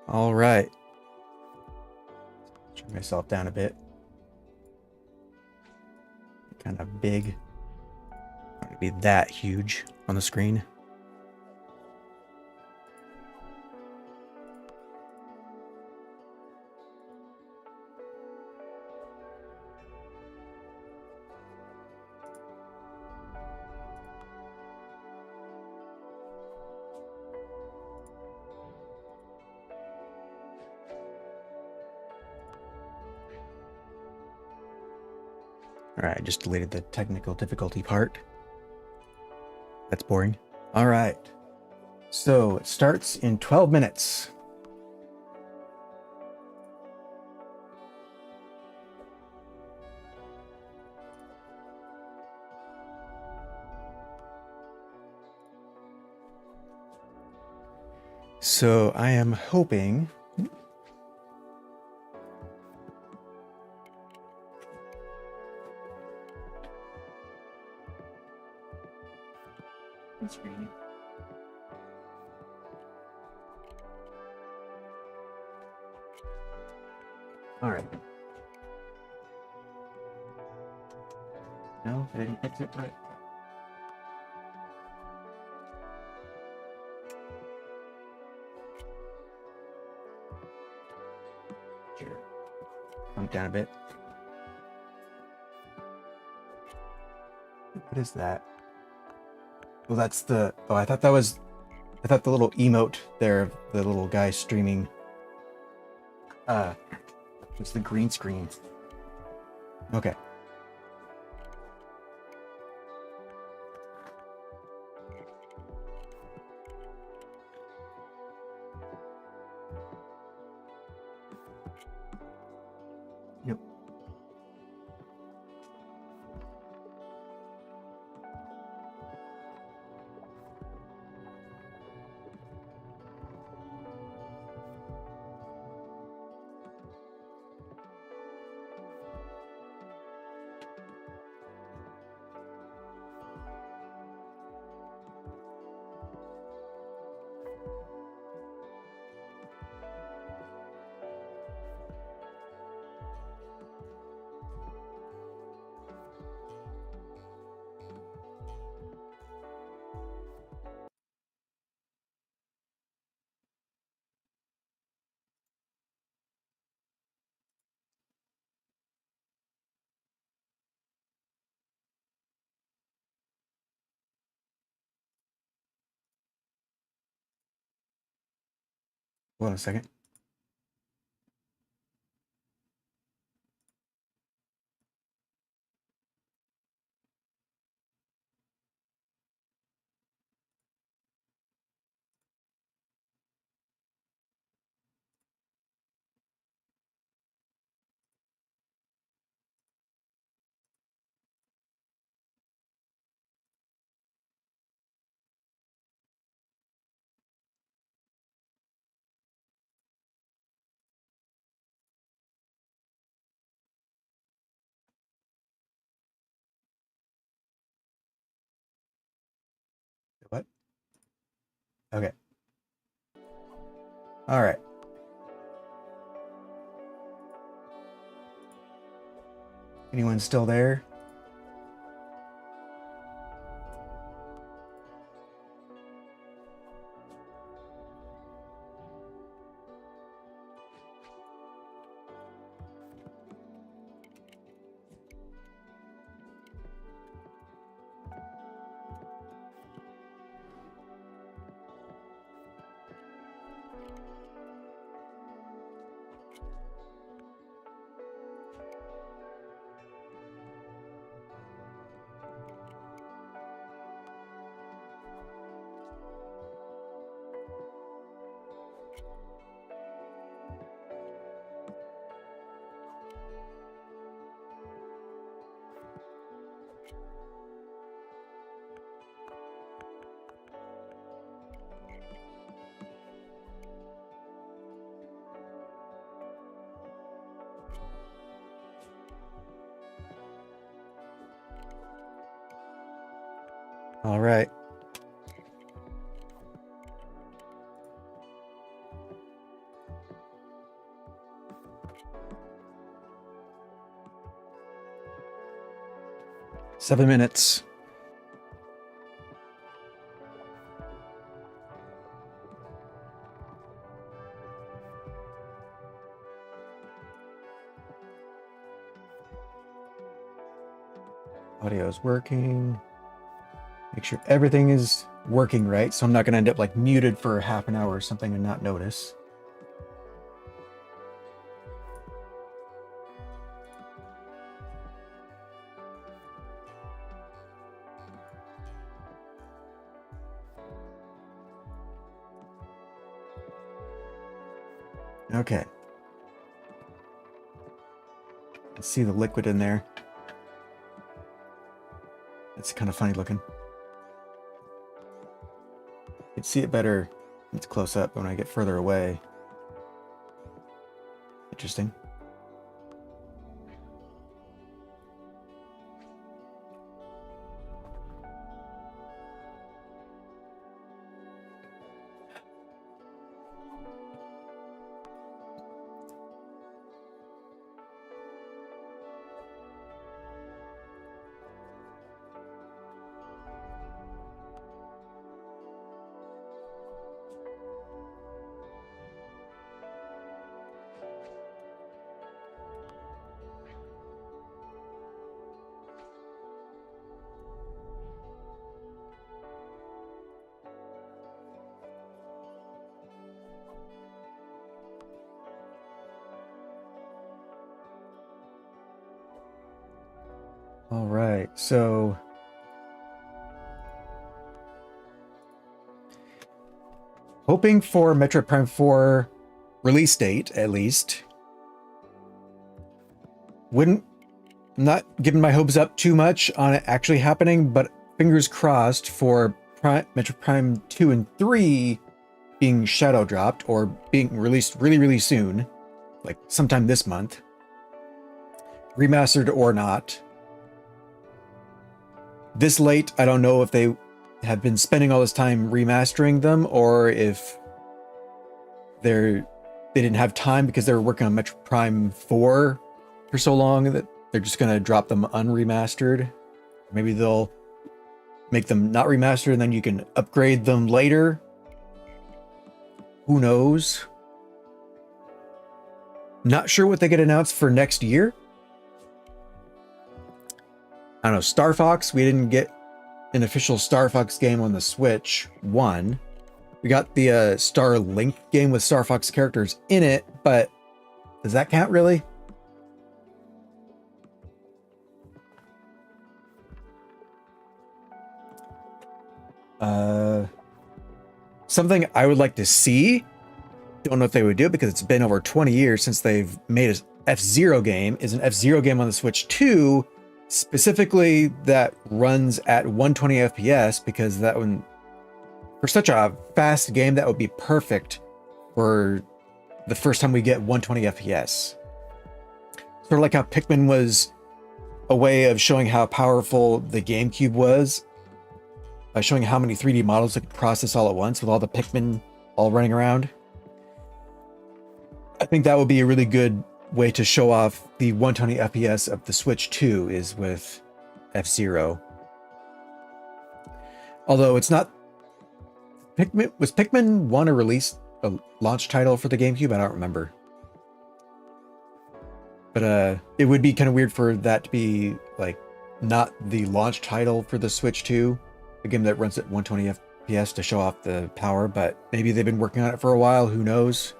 All right. Turn myself down a bit. Kind of big. Not gonna be that huge on the screen. All right, just deleted the technical difficulty part. That's boring. All right. So it starts in 12 minutes. So I am hoping screen. All right. No, I didn't fix it right. Sure. Bump down a bit. What is that? Well, that's the. Oh, I thought that was. I thought the little emote there, the little guy streaming. It's the green screen. Okay. Yep. Hold on a second. What? Okay. All right. Anyone still there? All right. 7 minutes. Audio is working. Make sure everything is working right, so I'm not going to end up like muted for half an hour or something and not notice. Okay. Let's see the liquid in there. It's kind of funny looking. You can see it better when it's close up, but when I get further away. Interesting. All right, so hoping for Metroid Prime 4 release date, at least. Not giving my hopes up too much on it actually happening, but fingers crossed for Metroid Prime 2 and 3 being shadow dropped or being released really, really soon, like sometime this month. Remastered or not. This late, I don't know if they have been spending all this time remastering them or if they didn't have time because they were working on Metroid Prime 4 for so long that they're just going to drop them unremastered. Maybe they'll make them not remastered and then you can upgrade them later. Who knows? Not sure what they get announced for next year. I don't know, Star Fox, we didn't get an official Star Fox game on the Switch 1. We got the Star Link game with Star Fox characters in it, but does that count really? Something I would like to see, don't know if they would do it because it's been over 20 years since they've made an F-Zero game, is an F-Zero game on the Switch 2, specifically that runs at 120 FPS, because that one, for such a fast game, that would be perfect for the first time we get 120 FPS. Sort of like how Pikmin was a way of showing how powerful the GameCube was, by showing how many 3D models it could process all at once with all the Pikmin all running around. I think that would be a really good way to show off the 120 FPS of the Switch 2 is with F-Zero. Although it's not... Was Pikmin 1 a launch title for the GameCube? I don't remember. But it would be kind of weird for that to be like not the launch title for the Switch 2, a game that runs at 120 FPS to show off the power, but maybe they've been working on it for a while, who knows?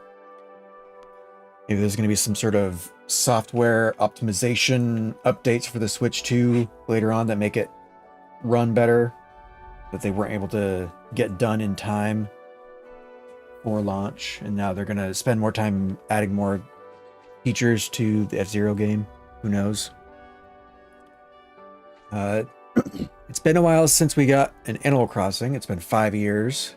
Maybe there's going to be some sort of software optimization updates for the Switch 2 later on that make it run better, that they weren't able to get done in time for launch, and now they're going to spend more time adding more features to the F-Zero game. Who knows? It's been a while since we got an Animal Crossing. It's been 5 years.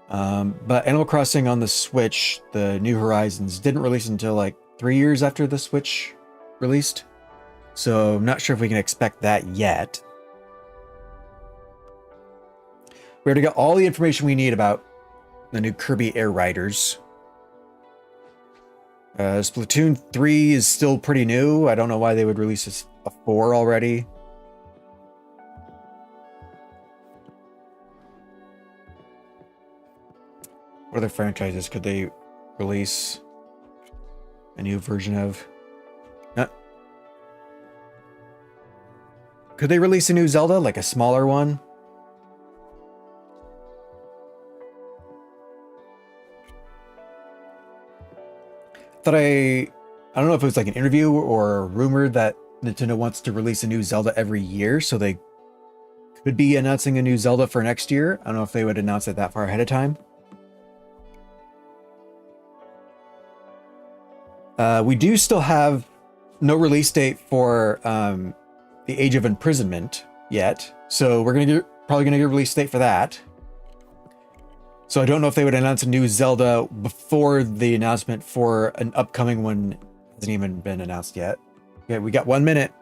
But Animal Crossing on the Switch, the New Horizons, didn't release until like 3 years after the Switch released. So I'm not sure if we can expect that yet. We already got all the information we need about the new Kirby Air Riders. Splatoon 3 is still pretty new. I don't know why they would release a 4 already. What other franchises could they release a new version of? Could they release a new Zelda, like a smaller one? I don't know if it was like an interview or rumored that Nintendo wants to release a new Zelda every year, so they could be announcing a new Zelda for next year. I don't know if they would announce it that far ahead of time. We do still have no release date for the Age of Imprisonment yet, so we're probably gonna get a release date for that. So I don't know if they would announce a new Zelda before the announcement for an upcoming one hasn't even been announced yet. Okay, we got 1 minute.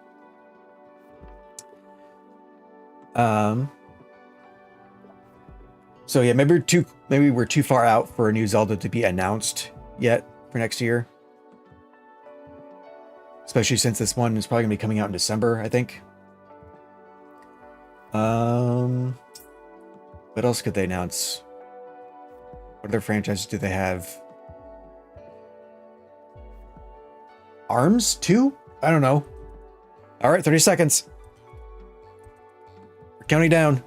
So yeah, maybe we're too far out for a new Zelda to be announced yet for next year. Especially since this one is probably gonna be coming out in December, I think. What else could they announce? What other franchises do they have? ARMS 2? I don't know. All right, 30 seconds. We're counting down.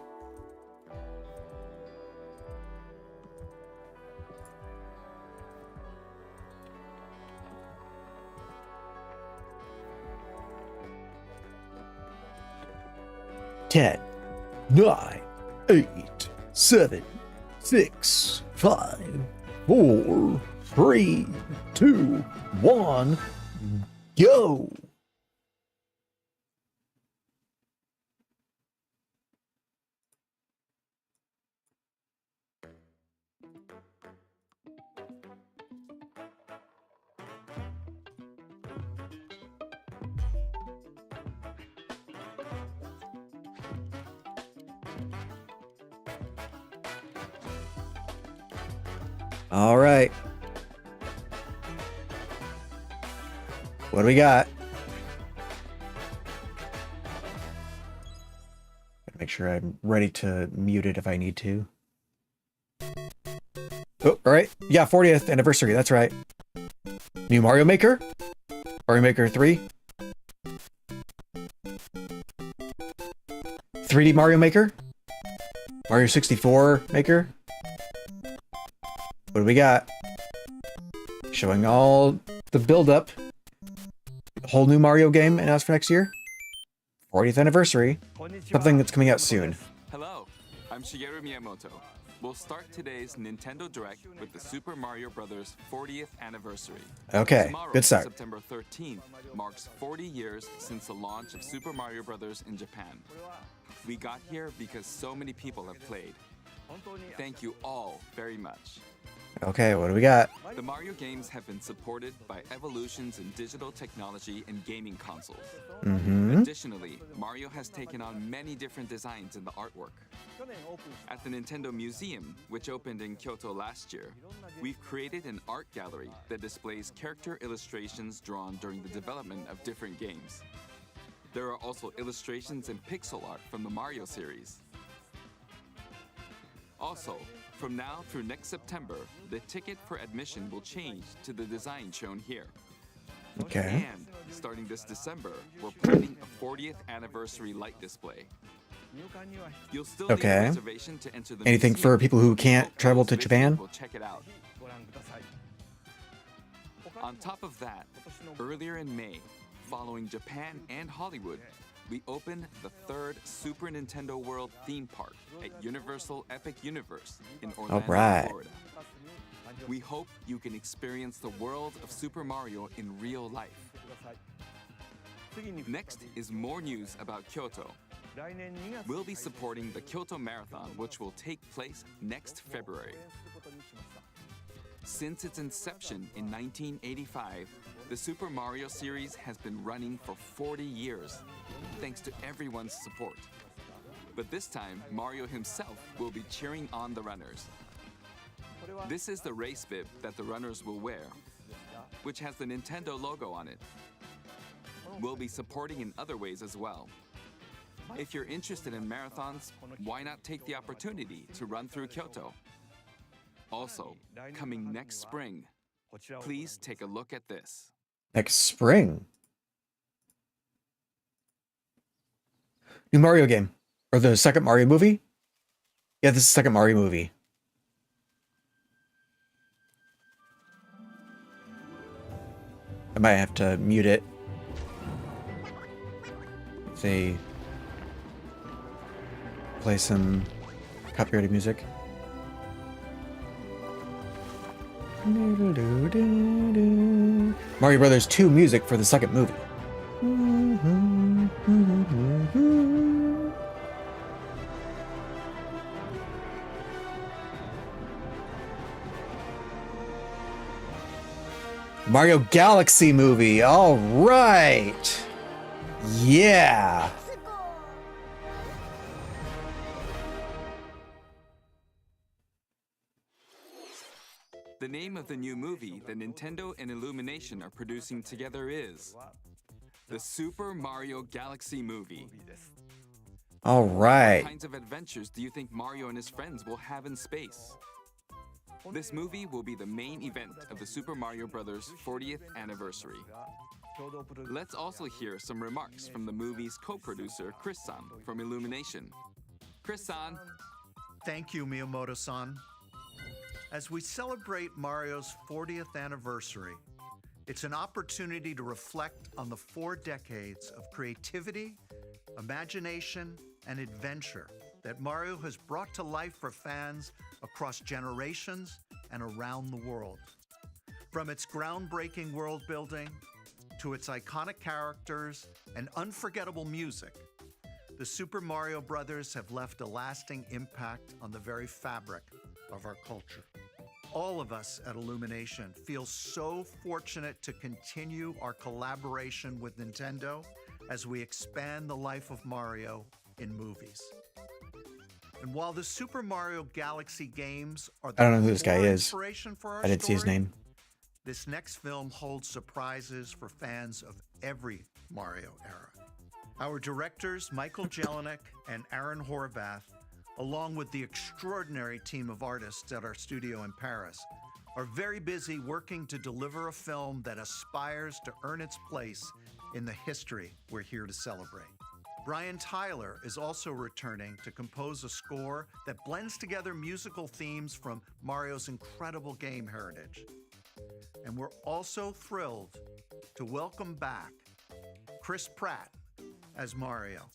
Ten, 9, 8, 7, 6, 5, 4, 3, 2, 1, go! All right. What do we got? Gotta make sure I'm ready to mute it if I need to. Oh, all right. Yeah, 40th anniversary. That's right. New Mario Maker? Mario Maker 3? 3D Mario Maker? Mario 64 Maker? What do we got? Showing all the build-up. Whole new Mario game announced for next year. 40th anniversary. Something that's coming out soon. Hello, I'm Shigeru Miyamoto. We'll start today's Nintendo Direct with the Super Mario Bros. 40th anniversary. Okay, Tomorrow, good start. September 13th, marks 40 years since the launch of Super Mario Bros. In Japan. We got here because so many people have played. Thank you all very much. Okay, what do we got? The Mario games have been supported by evolutions in digital technology and gaming consoles. Additionally, Mario has taken on many different designs in the artwork. At the Nintendo Museum, which opened in Kyoto last year, we've created an art gallery that displays character illustrations drawn during the development of different games. There are also illustrations and pixel art from the Mario series. Also, from now through next September, the ticket for admission will change to the design shown here. Okay. And starting this December, we're planning a 40th anniversary light display. You'll still need a reservation to enter the Anything museum. for people who can't travel to Japan? We'll check it out. On top of that, earlier in May, following Japan and Hollywood, we opened the third Super Nintendo World theme park at Universal Epic Universe in Orlando, Florida. We hope you can experience the world of Super Mario in real life. Next is more news about Kyoto. We'll be supporting the Kyoto Marathon, which will take place next February. Since its inception in 1985, the Super Mario series has been running for 40 years, thanks to everyone's support. But this time, Mario himself will be cheering on the runners. This is the race bib that the runners will wear. which has the Nintendo logo on it. We'll be supporting in other ways as well. If you're interested in marathons, why not take the opportunity to run through Kyoto? Also, coming next spring, please take a look at this. Next spring? New Mario game. Or the second Mario movie? Yeah, this is the second Mario movie. I might have to mute it. If they play some copyrighted music. Mario Brothers 2 music for the second movie. Mario Galaxy movie. All right. Yeah. The name of the new movie that Nintendo and Illumination are producing together is the Super Mario Galaxy movie. All right. What kinds of adventures do you think Mario and his friends will have in space? This movie will be the main event of the Super Mario Bros. 40th anniversary. Let's also hear some remarks from the movie's co-producer, Chris-san, from Illumination. Chris-san. Thank you, Miyamoto-san. As we celebrate Mario's 40th anniversary, it's an opportunity to reflect on the 4 decades of creativity, imagination, and adventure that Mario has brought to life for fans across generations and around the world. From its groundbreaking world building to its iconic characters and unforgettable music, the Super Mario Brothers have left a lasting impact on the very fabric of our culture. All of us at Illumination feel so fortunate to continue our collaboration with Nintendo as we expand the life of Mario in movies. And while the Super Mario Galaxy games are the I don't know who this guy core is. inspiration for our I didn't see his story, name. this next film holds surprises for fans of every Mario era. Our directors, Michael Jelinek and Aaron Horvath, along with the extraordinary team of artists at our studio in Paris, are very busy working to deliver a film that aspires to earn its place in the history we're here to celebrate. Brian Tyler is also returning to compose a score that blends together musical themes from Mario's incredible game heritage. And we're also thrilled to welcome back Chris Pratt as Mario,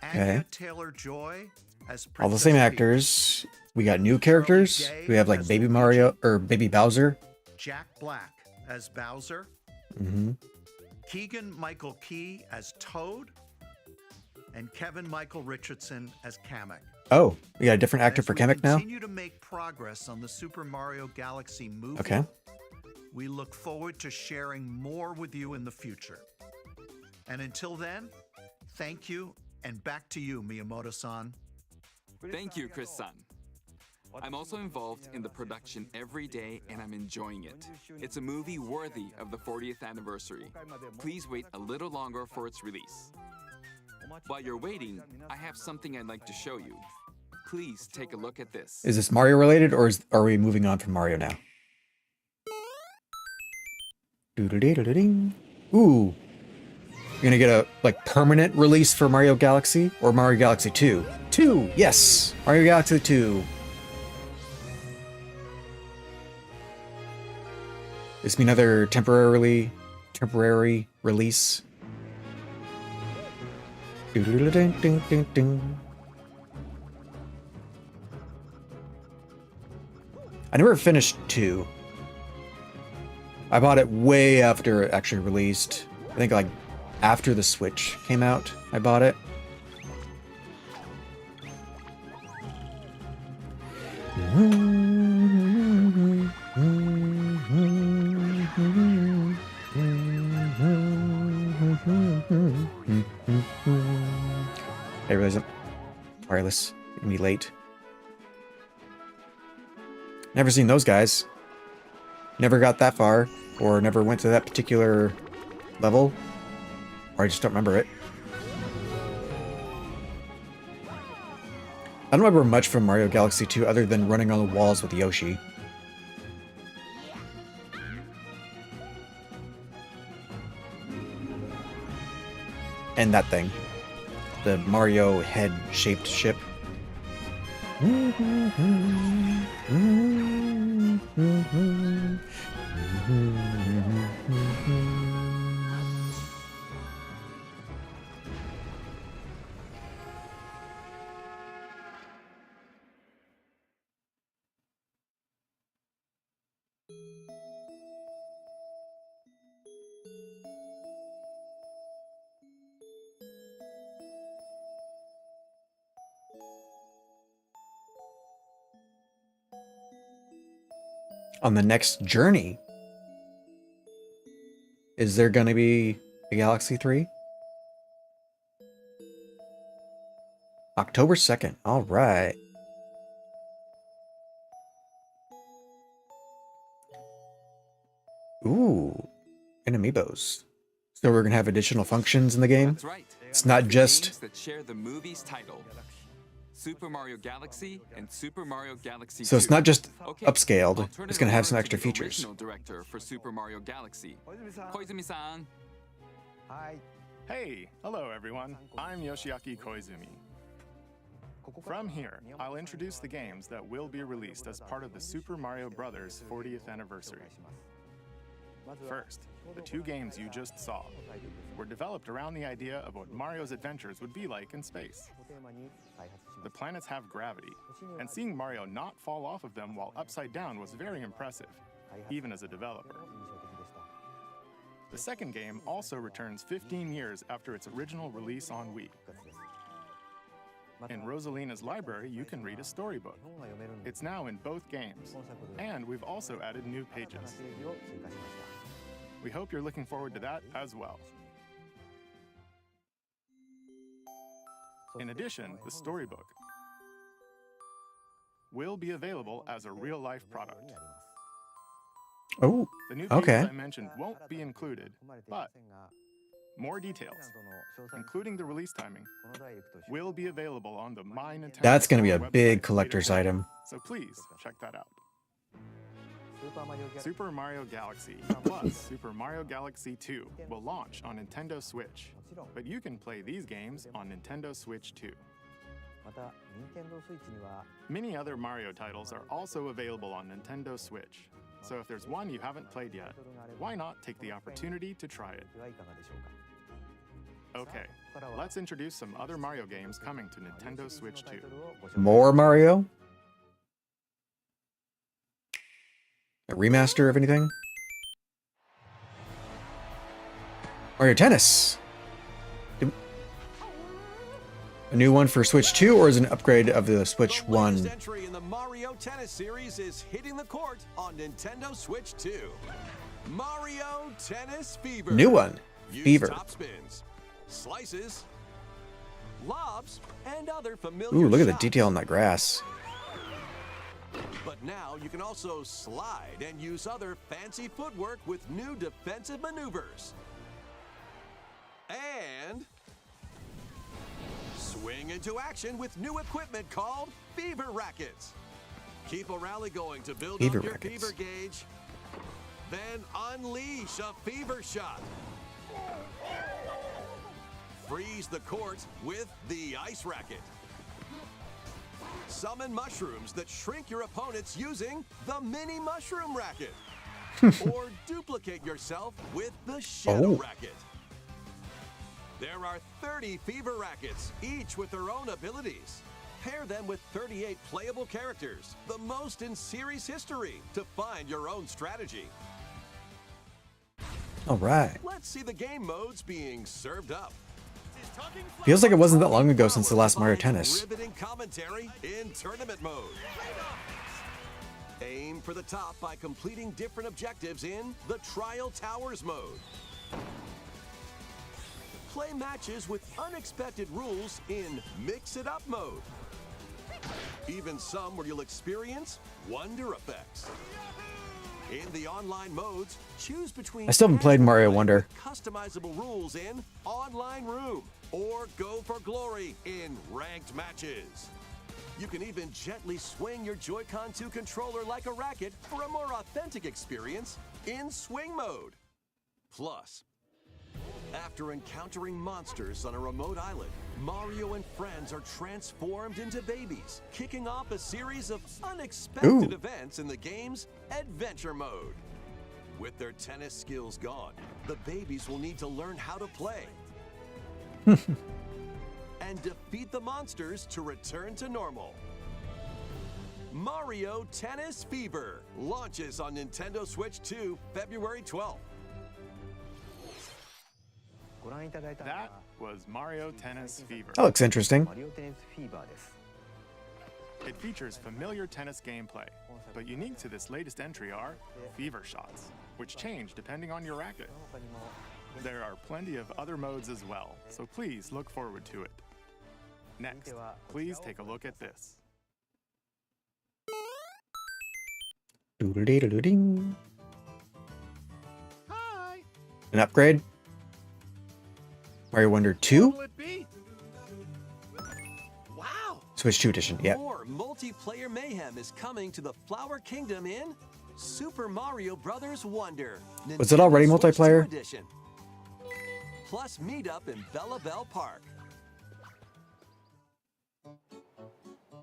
Anya Taylor-Joy as Princess All the same Peach, actors. We got new characters. We have like Baby Mario or Baby Bowser. Jack Black as Bowser, Keegan-Michael Key as Toad, and Kevin-Michael Richardson as Kamek. Oh, we got a different actor for Kamek now? Continue to make progress on the Super Mario Galaxy movie. Okay. We look forward to sharing more with you in the future. And until then, thank you, and back to you, Miyamoto-san. Thank you, Chris-san. I'm also involved in the production every day and I'm enjoying it. It's a movie worthy of the 40th anniversary. Please wait a little longer for its release. While you're waiting, I have something I'd like to show you. Please take a look at this. Is this Mario related or are we moving on from Mario now? Doo-doo-dee-doo-doo-ding. Ooh. You're gonna get a like permanent release for Mario Galaxy or Mario Galaxy 2? 2! Yes! Mario Galaxy 2. This be another temporary release. Doo-doo-doo-ding-ding-ding-ding. I never finished 2. I bought it way after it actually released. I think like after the Switch came out, I bought it. I realize I'm wireless. It's gonna be late. Never seen those guys. Never got that far. or never went to that particular level, or I just don't remember it. I don't remember much from Mario Galaxy 2 other than running on the walls with Yoshi. And that thing. The Mario head-shaped ship. On the next journey, is there going to be a Galaxy 3? October 2nd. All right. Ooh, and amiibos. So we're going to have additional functions in the game? That's right. It's not just... games that share the movie's title. Super Mario Galaxy and Super Mario Galaxy 2. So it's not just Okay, upscaled, I'll turn it's it going to have over some to extra the features. original director for Super Mario Galaxy, Koizumi-san. Hey, hello everyone. I'm Yoshiaki Koizumi. From here, I'll introduce the games that will be released as part of the Super Mario Bros. 40th anniversary. First, the two games you just saw were developed around the idea of what Mario's adventures would be like in space. The planets have gravity, and seeing Mario not fall off of them while upside down was very impressive, even as a developer. The second game also returns 15 years after its original release on Wii. In Rosalina's library, you can read a storybook. It's now in both games, and we've also added new pages. We hope you're looking forward to that as well. In addition, the storybook will be available as a real-life product. Oh, The new pages okay. I mentioned won't be included, but more details, including the release timing, will be available on the My Nintendo That's going to be a Store big website collector's later. item. So please check that out. Super Mario Galaxy plus Super Mario Galaxy 2 will launch on Nintendo Switch, but you can play these games on Nintendo Switch too. Many other Mario titles are also available on Nintendo Switch, so if there's one you haven't played yet, why not take the opportunity to try it? Okay, let's introduce some other Mario games coming to Nintendo Switch 2. More Mario? A remaster of anything? Mario Tennis! A new one for Switch 2, or is it an upgrade of the Switch The latest 1? entry in the Mario Tennis series is hitting the court on Nintendo Switch 2. Mario Tennis Fever. New one. Use Fever. top spins, slices, lobs, and other familiar Ooh, look at the shots. detail on that grass. But now you can also slide and use other fancy footwork with new defensive maneuvers. And swing into action with new equipment called Fever Rackets. Keep a rally going to build Fever up your Rackets. fever gauge. Then unleash a fever shot. Freeze the court with the Ice Racket. Summon mushrooms that shrink your opponents using the Mini Mushroom Racket. Or duplicate yourself with the Shadow Oh. Racket. There are 30 Fever Rackets, each with their own abilities. Pair them with 38 playable characters, the most in series history, to find your own strategy. All right. Let's see the game modes being served up. Feels like it wasn't that long ago since the last Mario Tennis. Riveting commentary in tournament mode. Aim for the top by completing different objectives in the Trial Towers mode. Play matches with unexpected rules in Mix It Up mode. Even some where you'll experience wonder effects. In the online modes, choose between I still haven't played casual Mario play Wonder. with customizable rules in Online Room, or go for glory in ranked matches. You can even gently swing your Joy-Con 2 controller like a racket for a more authentic experience in swing mode. Plus, after encountering monsters on a remote island, Mario and friends are transformed into babies, kicking off a series of unexpected events in the game's Adventure Mode. With their tennis skills gone, the babies will need to learn how to play and defeat the monsters to return to normal. Mario Tennis Fever launches on Nintendo Switch 2 February 12th. That was Mario Tennis Fever. That looks interesting. It features familiar tennis gameplay, but unique to this latest entry are fever shots, which change depending on your racket. There are plenty of other modes as well, so please look forward to it. Next, please take a look at this. Doodle-dee-doodle-ding. Hi. An upgrade? Mario Wonder 2? Will it be? Wow. Switch 2 edition, yeah. More multiplayer mayhem is coming to the Flower Kingdom in Super Mario Bros. Wonder. Was it already Nintendo Switch 2 multiplayer? Edition. Plus meetup in Bella Bell Park.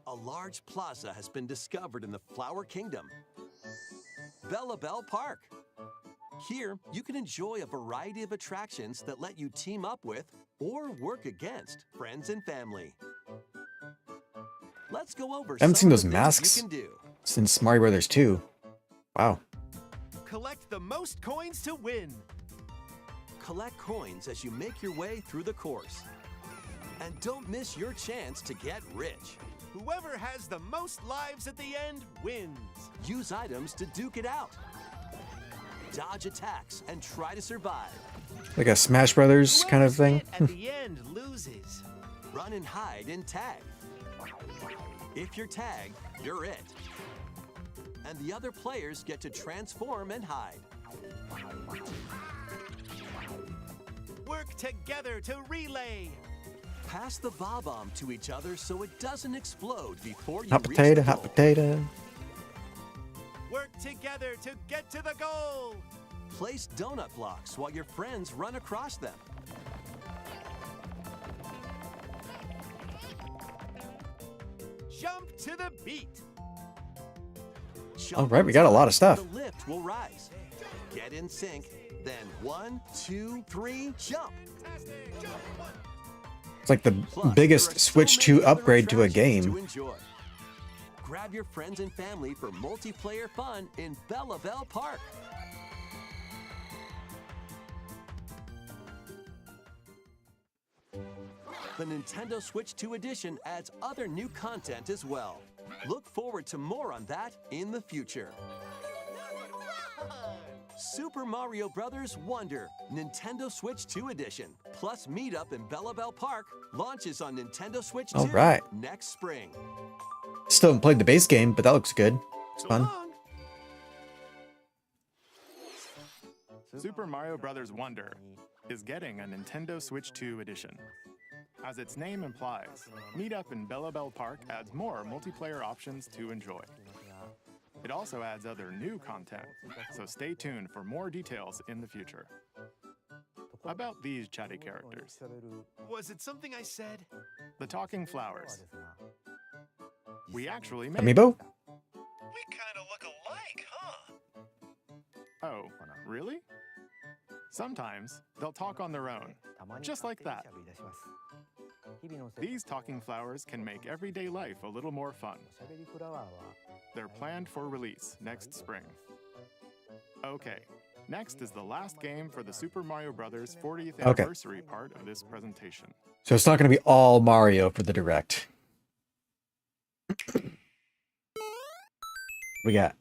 A large plaza has been discovered in the Flower Kingdom. Bella Bell Park. Here, you can enjoy a variety of attractions that let you team up with or work against friends and family. Let's go over I haven't some seen of those the things masks you can do. since Mario Brothers 2. Wow. Collect the most coins to win. Collect coins as you make your way through the course. And don't miss your chance to get rich. Whoever has the most lives at the end wins. Use items to duke it out. Dodge attacks and try to survive. Like a Smash Brothers kind of thing. Whoever's hit at the end loses. Run and hide and tag. If you're tagged, you're it. And the other players get to transform and hide. Work together to relay. Pass the bob-omb to each other so it doesn't explode before you Hot reach potato, the hot goal. potato. Work together to get to the goal. Place donut blocks while your friends run across them. Jump to the beat. All right, we got a lot of stuff. The lift will rise. Get in sync, then 1, 2, 3, jump. It's like the Plus, biggest there are so Switch many 2 other upgrade to a attractions game. to enjoy. Grab your friends and family for multiplayer fun in Bella Bell Park. The Nintendo Switch 2 edition adds other new content as well. Look forward to more on that in the future. Super Mario Bros. Wonder, Nintendo Switch 2 edition, plus meetup in Bella Bell Park, launches on Nintendo Switch 2 All right. next spring. Still haven't played the base game, but that looks good. It's fun. Super Mario Bros. Wonder is getting a Nintendo Switch 2 edition. As its name implies, Meetup in Bella Bell Park adds more multiplayer options to enjoy. It also adds other new content, so stay tuned for more details in the future. About these chatty characters, Was it something I said? the talking flowers. We actually made Amiibo? We kind of look alike, huh? Oh, really? Sometimes they'll talk on their own, just like that. These talking flowers can make everyday life a little more fun. They're planned for release next spring. Okay, next is the last game for the Super Mario Bros. 40th Okay. anniversary part of this presentation. So it's not going to be all Mario for the Direct. We got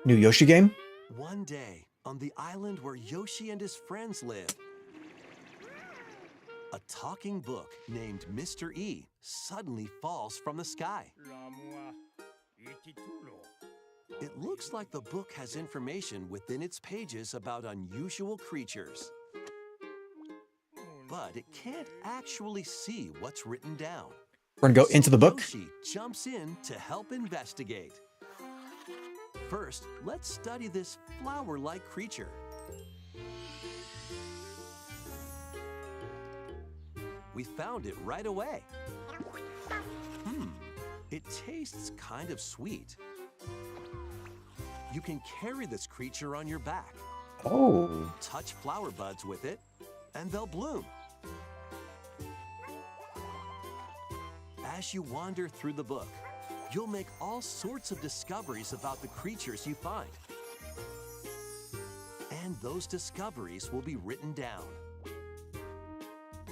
new Yoshi game. One day, on the island where Yoshi and his friends live, a talking book named Mr. E suddenly falls from the sky. It looks like the book has information within its pages about unusual creatures. But it can't actually see what's written down. We're gonna go into the book. Yoshi jumps in to help investigate. First, let's study this flower-like creature. We found it right away. It tastes kind of sweet. You can carry this creature on your back. Oh. Touch flower buds with it, and they'll bloom. As you wander through the book, you'll make all sorts of discoveries about the creatures you find. And those discoveries will be written down.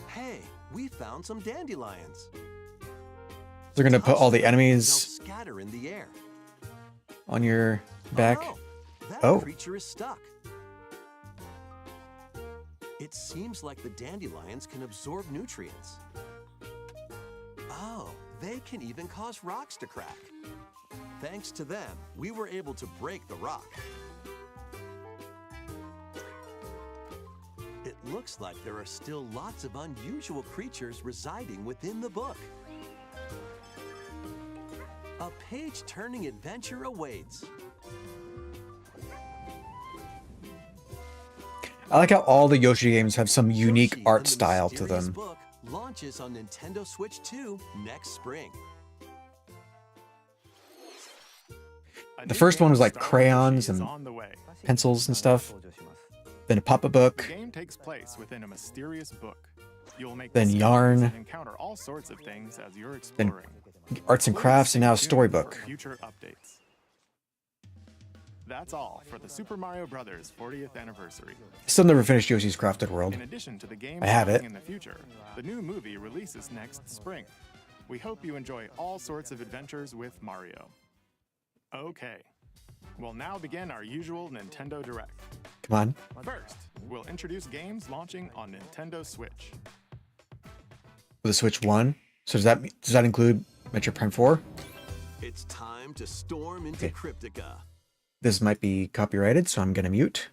Hey, we found some dandelions. They're gonna put all the They'll enemies scatter in the air. on your back. Oh, no, that Oh. creature is stuck. It seems like the dandelions can absorb nutrients. Oh, they can even cause rocks to crack. Thanks to them, we were able to break the rock. It looks like there are still lots of unusual creatures residing within the book. A page-turning adventure awaits. I like how all the Yoshi games have some unique Yoshi art and the style to Mysterious them. Book launches on Nintendo Switch 2 next spring. The first one was like crayons and on the way. pencils and stuff. Then a pop-up book. The game takes place within a mysterious book. You'll make Then discoveries yarn. and encounter all sorts of things as you're exploring. Arts and crafts, and now a Stay tuned storybook. for future updates. That's all for the Super Mario Bros. 40th anniversary. Still never finished Yoshi's Crafted World. In addition to the game I have coming it. in the future, the new movie releases next spring. We hope you enjoy all sorts of adventures with Mario. Okay, we'll now begin our usual Nintendo Direct. Come on. First, we'll introduce games launching on Nintendo Switch. With the Switch 1. So does that include Metroid Prime 4? It's time to storm into Okay. Cryptica. This might be copyrighted, so I'm gonna mute.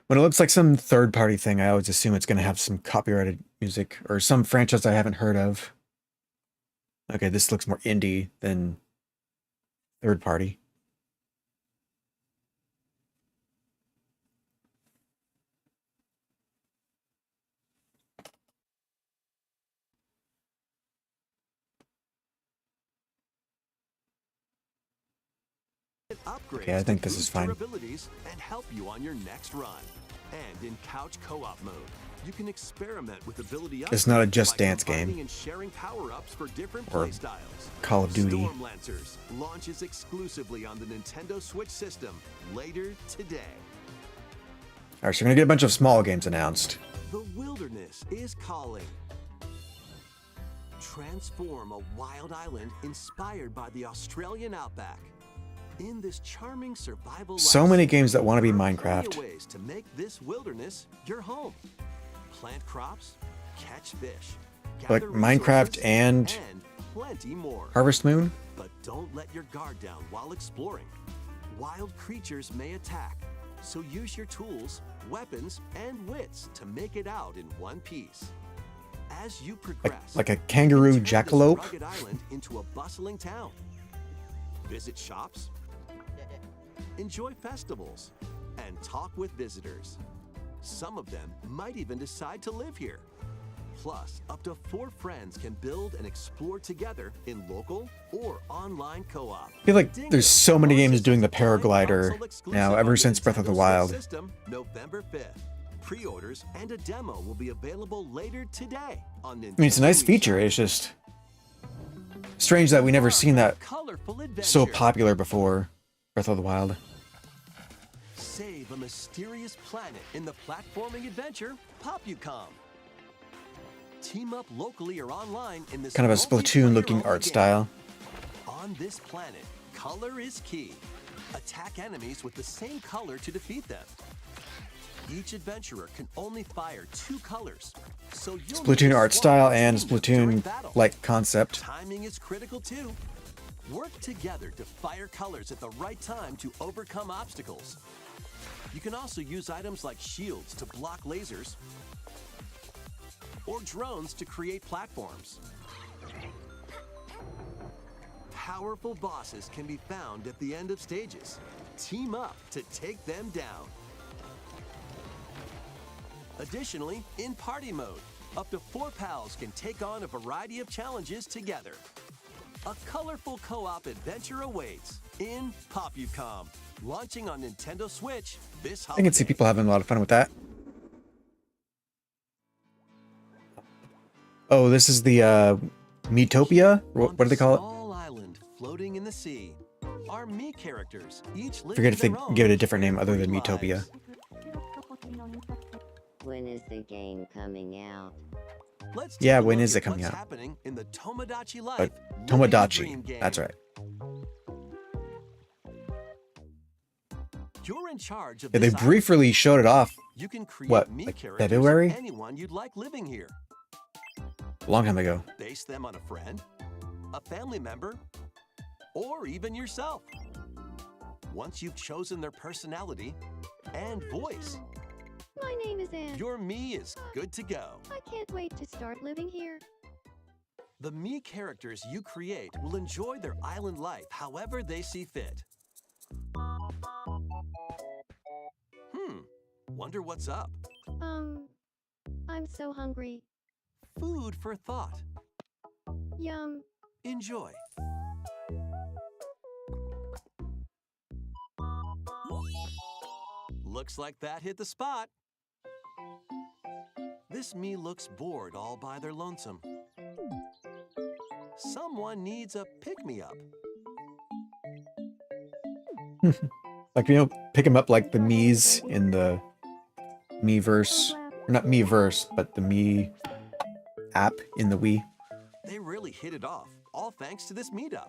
When it looks like some third-party thing, I always assume it's gonna have some copyrighted music or some franchise I haven't heard of. Okay, this looks more indie than third-party. Upgrades Okay, I think to this is boost fine. your abilities and help you on your next run. And in couch co-op mode, you can experiment with ability upgrades. It's not a Just by Dance combining game. And sharing power-ups for different Or play styles. Call of Duty. Storm Lancers launches exclusively on the Nintendo Switch system later today. All right, so we're gonna get a bunch of small games announced. The wilderness is calling. Transform a wild island inspired by the Australian outback. In this charming survival So life many sim, games that want to be there are plenty Minecraft. of ways to make this wilderness your home. Plant crops, catch fish, Like gather Minecraft resources, and plenty more. Harvest Moon. But don't let your guard down while exploring. Wild creatures may attack, so use your tools, weapons, and wits to make it out in one piece. As you progress, Like a kangaroo turn this jackalope. rugged island into a bustling town. Visit shops, enjoy festivals, and talk with visitors. Some of them might even decide to live here. Plus, up to 4 friends can build and explore together in local or online co-op. I feel like Dingo there's so many games launches doing the its prime paraglider console exclusive now, on ever the since Breath of the Nintendo Wild. Switch system, November 5th. Pre-orders and a demo will be available later today on Nintendo I mean, it's a nice feature. eShop. It's just strange that we never seen that Colorful so adventure. popular before Breath of the Wild. Save a mysterious planet in the platforming adventure Popcom. Team up locally or online in this Kind of a multiplayer Splatoon-looking only art game. style. On this planet, color is key. Attack enemies with the same color to defeat them. Each adventurer can only fire 2 colors, so you'll Splatoon need to art swap style and between them during Splatoon battle. like concept. Timing is critical too. Work together to fire colors at the right time to overcome obstacles. You can also use items like shields to block lasers or drones to create platforms. Powerful bosses can be found at the end of stages. Team up to take them down. Additionally, in party mode, up to 4 pals can take on a variety of challenges together. A colorful co-op adventure awaits in Popupcom, launching on Nintendo Switch this I holiday. can see people having a lot of fun with that. Oh, this is the Metopia? What do they call it? Small island floating in the sea. Our Mii characters each live Forget if they their own give it a different name other than carefree Metopia. lives. When is the game coming out? Let's Yeah, take a when look is it at coming what's out? happening in the Tomodachi Life But Living the Dream Tomodachi. game. That's right. You're in charge of Yeah, they this island. briefly showed it off You can create what, Mii like characters of February? anyone you'd like living here. a long time ago. Base them on a friend, a family member, or even yourself. Once you've chosen their personality and voice, My name is Anne. your Mii is good to go. I can't wait to start living here. The Mii characters you create will enjoy their island life however they see fit. Wonder what's up. I'm so hungry. Food for thought. Yum. Enjoy. Looks like that hit the spot. This Mii looks bored all by their lonesome. Someone needs a pick-me-up. Like, you know, pick them up like the Mii's in the Miiverse. Or not Miiverse, but the Mii app in the Wii. They really hit it off, all thanks to this meetup.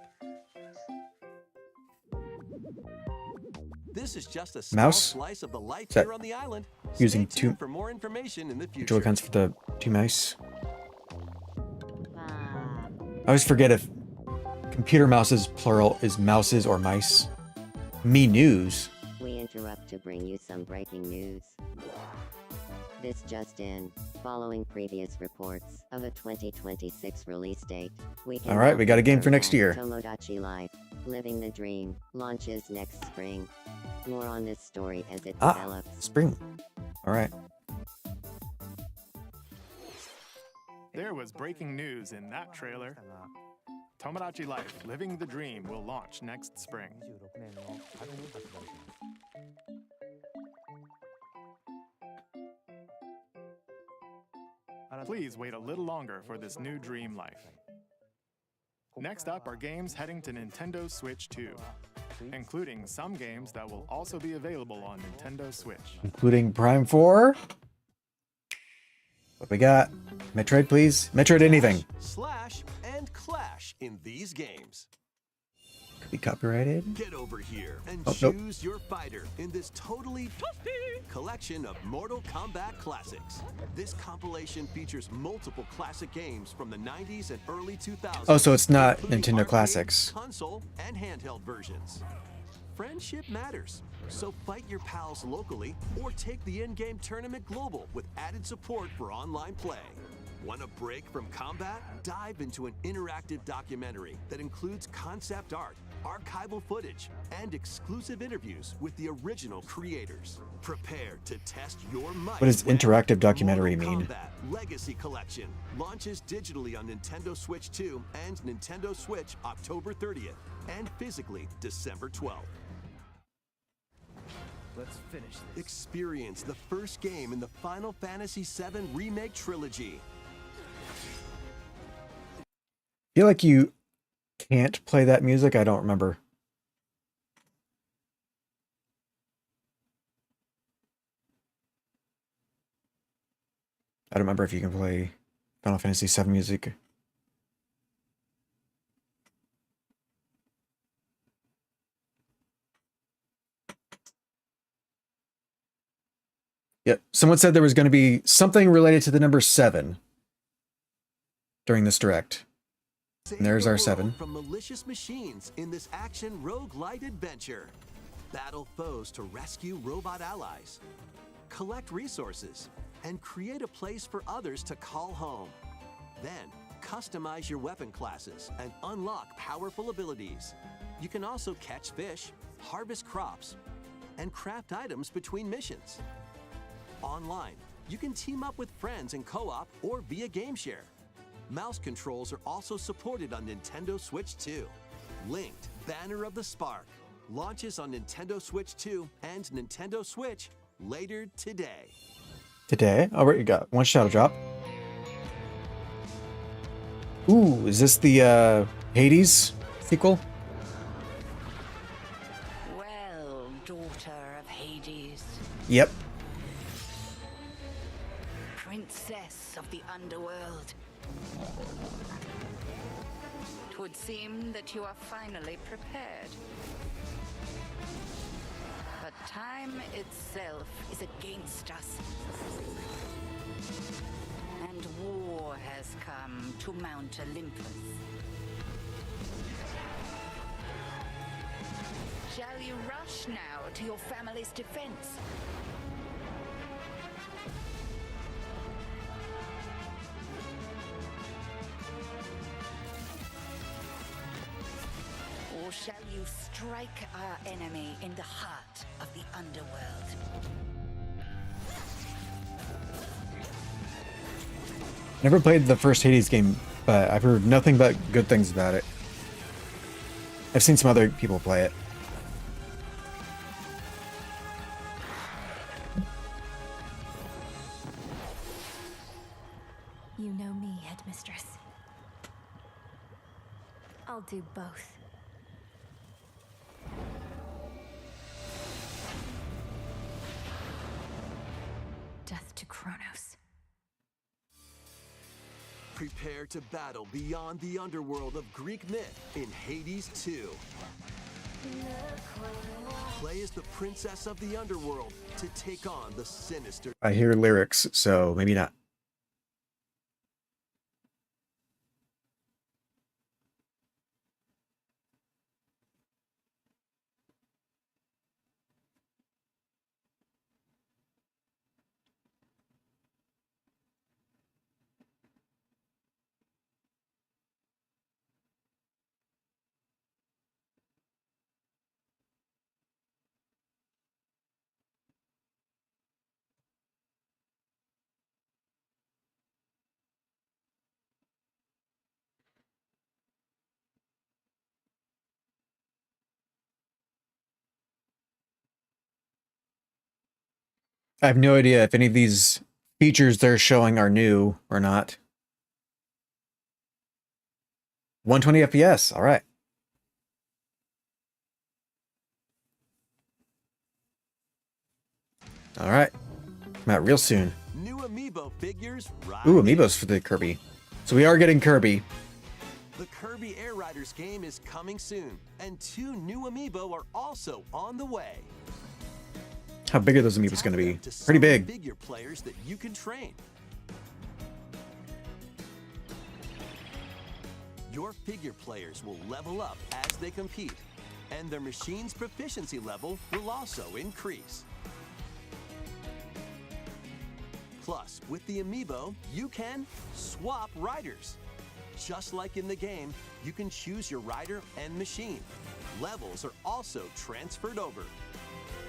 This is just a small Mouse? slice of the life Is that here on the island. using Stay tuned two for more information in the future. Joy Cons for the 2 mice? Bob. I always forget if computer mouses plural is mouses or mice. Me News. We interrupt to bring you some breaking news. This just in, following previous reports of a 2026 release date, we can All right, we got a game for confirm next that year. Tomodachi Life, Living the Dream, launches next spring. More on this story as it Ah, develops. spring. All right. There was breaking news in that trailer. Tomodachi Life, Living the Dream will launch next spring. Please wait a little longer for this new dream life. Next up are games heading to Nintendo Switch 2, including some games that will also be available on Nintendo Switch. Including Prime 4. What we got? Metroid, please. Metroid anything. Slash and clash in these games. Could be copyrighted. Get over here and Oh, nope. choose your fighter in this totally collection of Mortal Kombat classics. This compilation features multiple classic games from the 90s and early 2000s. Oh, so it's not including Nintendo arcade, Classics. console, and handheld versions. Friendship matters, so fight your pals locally or take the in-game tournament global with added support for online play. Want a break from combat? Dive into an interactive documentary that includes concept art, archival footage, and exclusive interviews with the original creators. Prepare to test your might. What does when interactive documentary Mortal mean? Kombat Legacy Collection launches digitally on Nintendo Switch 2 and Nintendo Switch October 30th, and physically December 12th. Let's finish this. Experience the first game in the Final Fantasy VII Remake Trilogy. I feel like you can't play that music. I don't remember. I don't remember if you can play Final Fantasy VII music. Yep. Someone said there was going to be something related to the number 7 during this direct. And there's our 7. From malicious machines in this action roguelite adventure. Battle foes to rescue robot allies. Collect resources and create a place for others to call home. Then, customize your weapon classes and unlock powerful abilities. You can also catch fish, harvest crops, and craft items between missions. Online, you can team up with friends in co-op or via game share. Mouse controls are also supported on Nintendo Switch 2. Linked Banner of the Spark launches on Nintendo Switch 2 and Nintendo Switch later today. Today? Oh, right, you got one shadow drop. Ooh, is this the Hades sequel? Well, daughter of Hades, Yep. princess of the underworld. It would seem that you are finally prepared. But time itself is against us. And war has come to Mount Olympus. Shall you rush now to your family's defense? Or shall you strike our enemy in the heart of the underworld? Never played the first Hades game, but I've heard nothing but good things about it. I've seen some other people play it. You know me, Headmistress. I'll do both. Death to Kronos. Prepare to battle beyond the underworld of Greek myth in Hades 2. Play as the princess of the underworld to take on the sinister. I hear lyrics, so maybe not. I have no idea if any of these features they're showing are new or not. 120 FPS, all right. All right, come out real soon. New amiibo figures right Ooh, here. amiibos for the Kirby. So we are getting Kirby. The Kirby Air Riders game is coming soon, and 2 new amiibo are also on the way. How big are those amiibos going to be? Tap them to Pretty summon big. Figure players that you can train. Your figure players will level up as they compete, and their machine's proficiency level will also increase. Plus, with the amiibo, you can swap riders. Just like in the game, you can choose your rider and machine. Levels are also transferred over.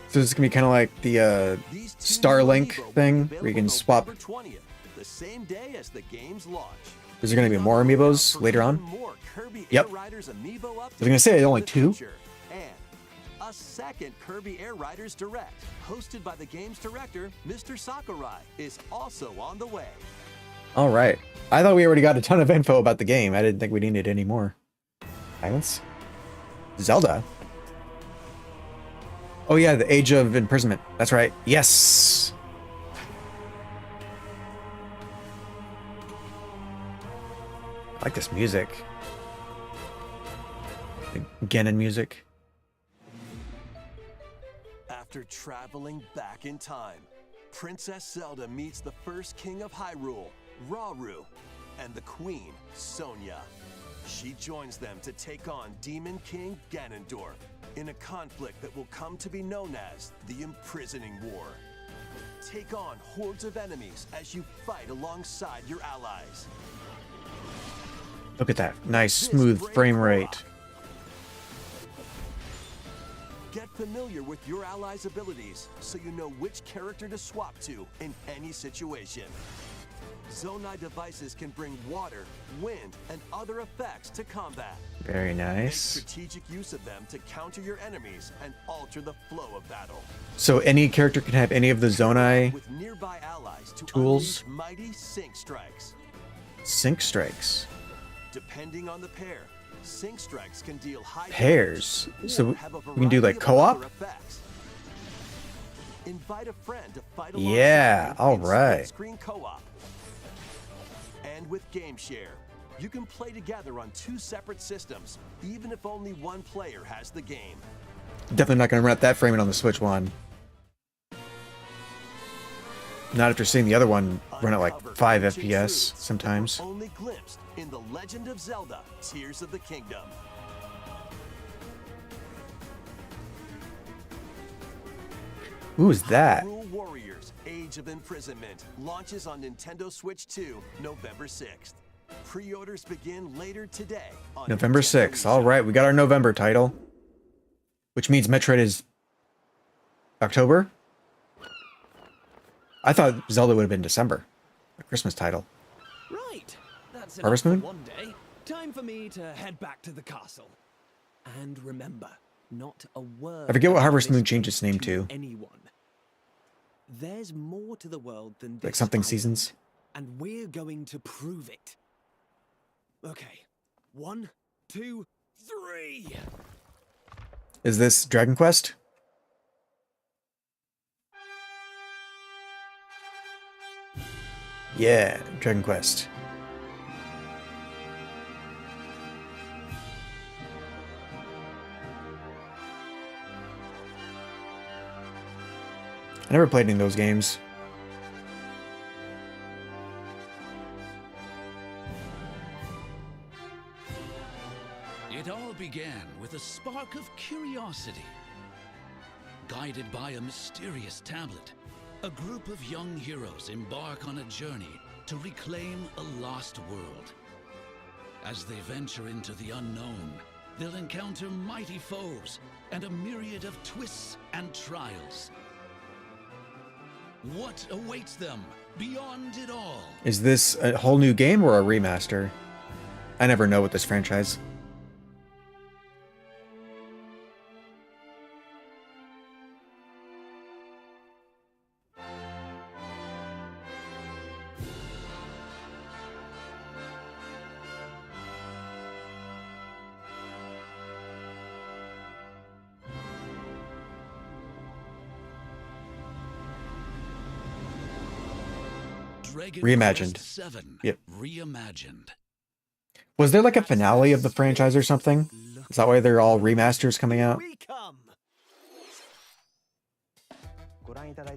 So this is going to be kind of like the These 2 Starlink amiibo will be thing, available where you can swap. November 20th, the same day as the game's launch. Is there going to be more amiibos For later on? more Kirby Yep. Air Riders amiibo I was updates going to say only in the 2. future. And a second Kirby Air Riders Direct, hosted by the game's director, Mr. Sakurai, is also on the way. All right. I thought we already got a ton of info about the game. I didn't think we needed any more. Silence? Zelda? Oh yeah, the Age of Imprisonment. That's right. Yes! I like this music. The Genin music. After traveling back in time, Princess Zelda meets the first king of Hyrule, Rauru, and the queen, Sonia. She joins them to take on Demon King Ganondorf in a conflict that will come to be known as the Imprisoning War. Take on hordes of enemies as you fight alongside your allies. Look at that. Nice, smooth frame rate. Get familiar with your allies' abilities so you know which character to swap to in any situation. Zonai devices can bring water, wind, and other effects to combat. Very Make nice. strategic use of them to counter your enemies and alter the flow of battle. So any character can have any of the Zonai With nearby allies to tools? unleash mighty sync strikes. sync strikes. Depending on the pair, sync strikes can deal high Pairs. damage So or have a we can do variety like of other co-op? effects. Invite a friend to fight Yeah, alongside in alright. split-screen co-op. And with Game Share, you can play together on 2 separate systems, even if only one player has the game. Definitely not going to run at that framing on the Switch one. Not after seeing the other one run at like Uncover 5 ancient FPS truths that sometimes. were only glimpsed in The Legend of Zelda: Tears of the Kingdom. Who is that? Hyrule Warriors: Age of Imprisonment launches on Nintendo Switch 2, November 6th. Pre-orders begin later today on November Nintendo 6th. All eShop. right, we got our November title. Which means Metroid is October? I thought Zelda would have been December. A Christmas title. Right. That's Harvest enough for Moon? one day. Time for me to head back to the castle. And remember, not a word. I forget what about Harvest this Moon changed its name to. anyone. There's more to the world than this Like something island, seasons. and we're going to prove it. Okay. 1, 2, 3. Is this Dragon Quest? Yeah, Dragon Quest. I never played any of those games. It all began with a spark of curiosity. Guided by a mysterious tablet, a group of young heroes embark on a journey to reclaim a lost world. As they venture into the unknown, they'll encounter mighty foes and a myriad of twists and trials. What awaits them beyond it all? Is this a whole new game or a remaster? I never know with this franchise. Dragon Reimagined. Quest 7 Yep. Reimagined. Was there like a finale of the franchise or something? Is that why they're all remasters coming out? We come.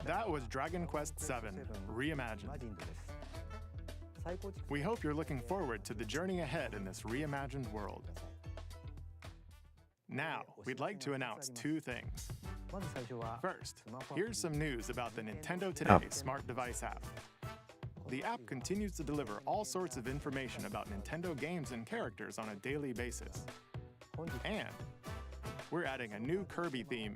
That was Dragon Quest 7 Reimagined. We hope you're looking forward to the journey ahead in this reimagined world. Now, we'd like to announce 2 things. First, here's some news about the Nintendo Today smart device app. The app continues to deliver all sorts of information about Nintendo games and characters on a daily basis. And we're adding a new Kirby theme.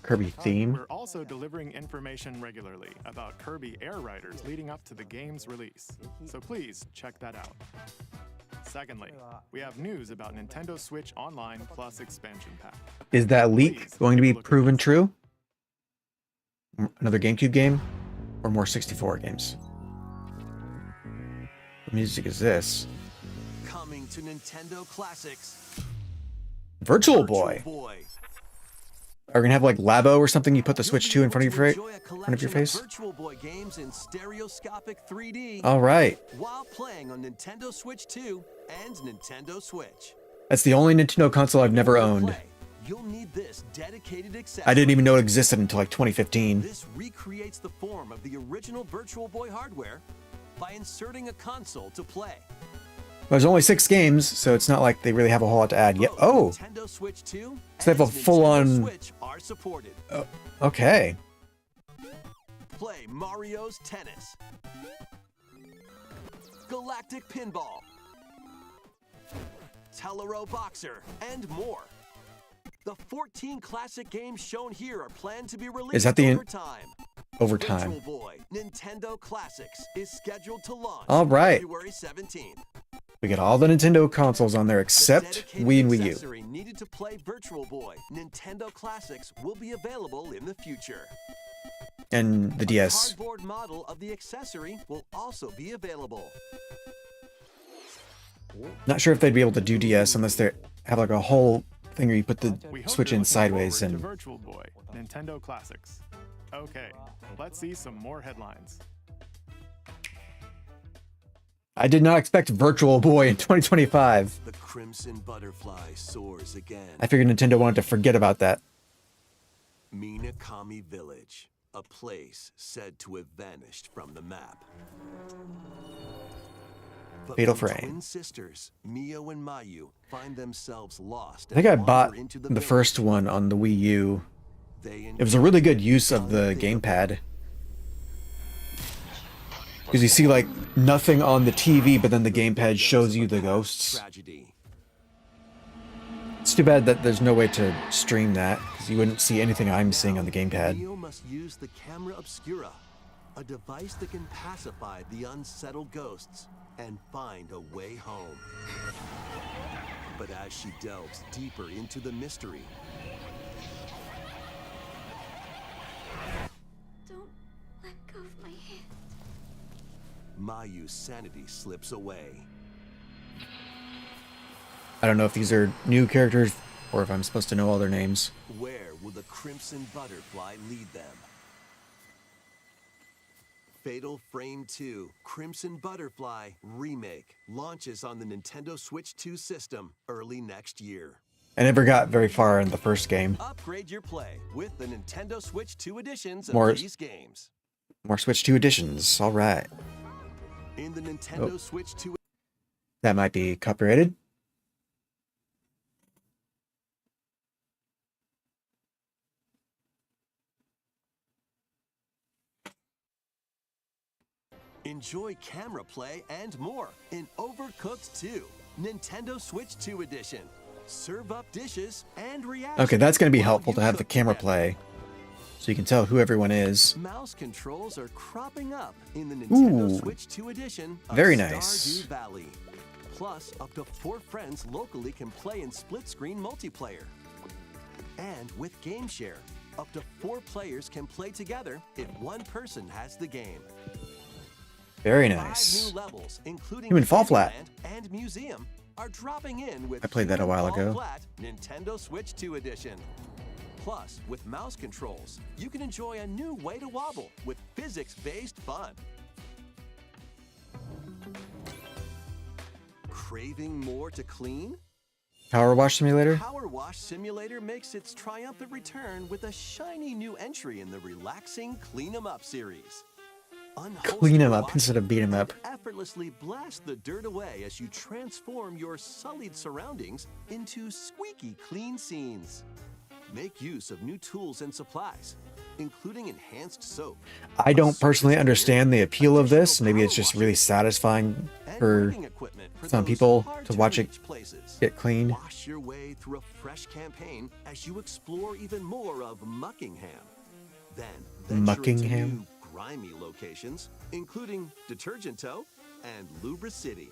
Kirby theme? We're also delivering information regularly about Kirby Air Riders leading up to the game's release, so please check that out. Secondly, we have news about Nintendo Switch Online Plus expansion pack. Is that leak going to be proven true? Another GameCube game? Or more 64 games? What music is this? Coming to Nintendo Classics, Virtual Boy. Are we gonna have like Labo or something? You put the Switch 2 in front of your face? Virtual Boy games in stereoscopic 3D. All right. While playing on Nintendo Switch 2 and Nintendo Switch. That's the only Nintendo console I've never owned. you'll need this dedicated accessory. I didn't even know it existed until like 2015. This recreates the form of the original Virtual Boy hardware by inserting a console to play. There's only 6 games, so it's not like they really have a whole lot to add yet. Oh, Nintendo Switch 2 so they have a full-on. Switch are supported. Okay. Play Mario's Tennis, Galactic Pinball, Tellero Boxer, and more. The 14 classic games shown here are planned to be released Is that the over time. over time? Virtual Boy Nintendo Classics is scheduled to launch All right. February 17th. We got all the Nintendo consoles on there except Wii and Wii U. Accessory needed to play Virtual Boy Nintendo Classics will be available in the future. And the A DS. cardboard model of the accessory will also be available. Not sure if they'd be able to do DS unless they have like a whole thing where you put the We hope Switch you're in looking sideways forward and. to Virtual Boy Nintendo Classics. Okay, let's see some more headlines. I did not expect Virtual Boy in 2025. The Crimson Butterfly soars again. I figured Nintendo wanted to forget about that. Minakami Village, a place said to have vanished from the map. But Fatal when Frame. Twin sisters, Mio and Mayu, find themselves lost. I think I and bought wander into the first one on the Wii U. They It was a really good use of the gamepad. Because you see like nothing on the TV, but then the gamepad shows you the ghosts. tragedy. It's too bad that there's no way to stream that, because you wouldn't see anything I'm seeing on the gamepad. Mio must use the camera obscura, a device that can pacify the unsettled ghosts and find a way home. But as she delves deeper into the mystery, Don't let go of my hand. Mayu's sanity slips away. I don't know if these are new characters or if I'm supposed to know all their names. Where will the Crimson Butterfly lead them? Fatal Frame 2 Crimson Butterfly Remake launches on the Nintendo Switch 2 system early next year. I never got very far in the first game. Upgrade your play with the Nintendo Switch 2 editions of More- these games. More Switch 2 editions. All right. In the Nintendo Switch 2 That might be copyrighted. Enjoy camera play and more in Overcooked 2, Nintendo Switch 2 edition. Serve up dishes and react. Okay, that's going to be helpful to have the camera play, so you can tell who everyone is. Mouse controls are cropping up in the Nintendo Ooh. Switch 2 edition of Very nice. Stardew Valley. Plus, up to 4 friends locally can play in split-screen multiplayer. And with Game Share, up to 4 players can play together if one person has the game. Very 5 nice. new levels, including Even Fall Flat. Candyland and Museum, are dropping in with I played that a while Fall ago. Flat Nintendo Switch 2 edition. Plus, with mouse controls, you can enjoy a new way to wobble with physics-based fun. Craving more to clean? Power Wash Simulator? Power Wash Simulator makes its triumphant return with a shiny new entry in the relaxing Clean 'em Up series. Clean 'em up instead of beat 'em up. Effortlessly blast the dirt away as you transform your sullied surroundings into squeaky clean scenes. Make use of new tools and supplies, including enhanced soap. I don't personally understand the appeal of this. Maybe it's just really satisfying and for working equipment for some those people to hard-to-reach watch it places. get clean. Wash your way through a fresh campaign as you explore even more of Muckingham. Then venture into Muckingham? new grimy locations, including Detergent Toe and Lubra City.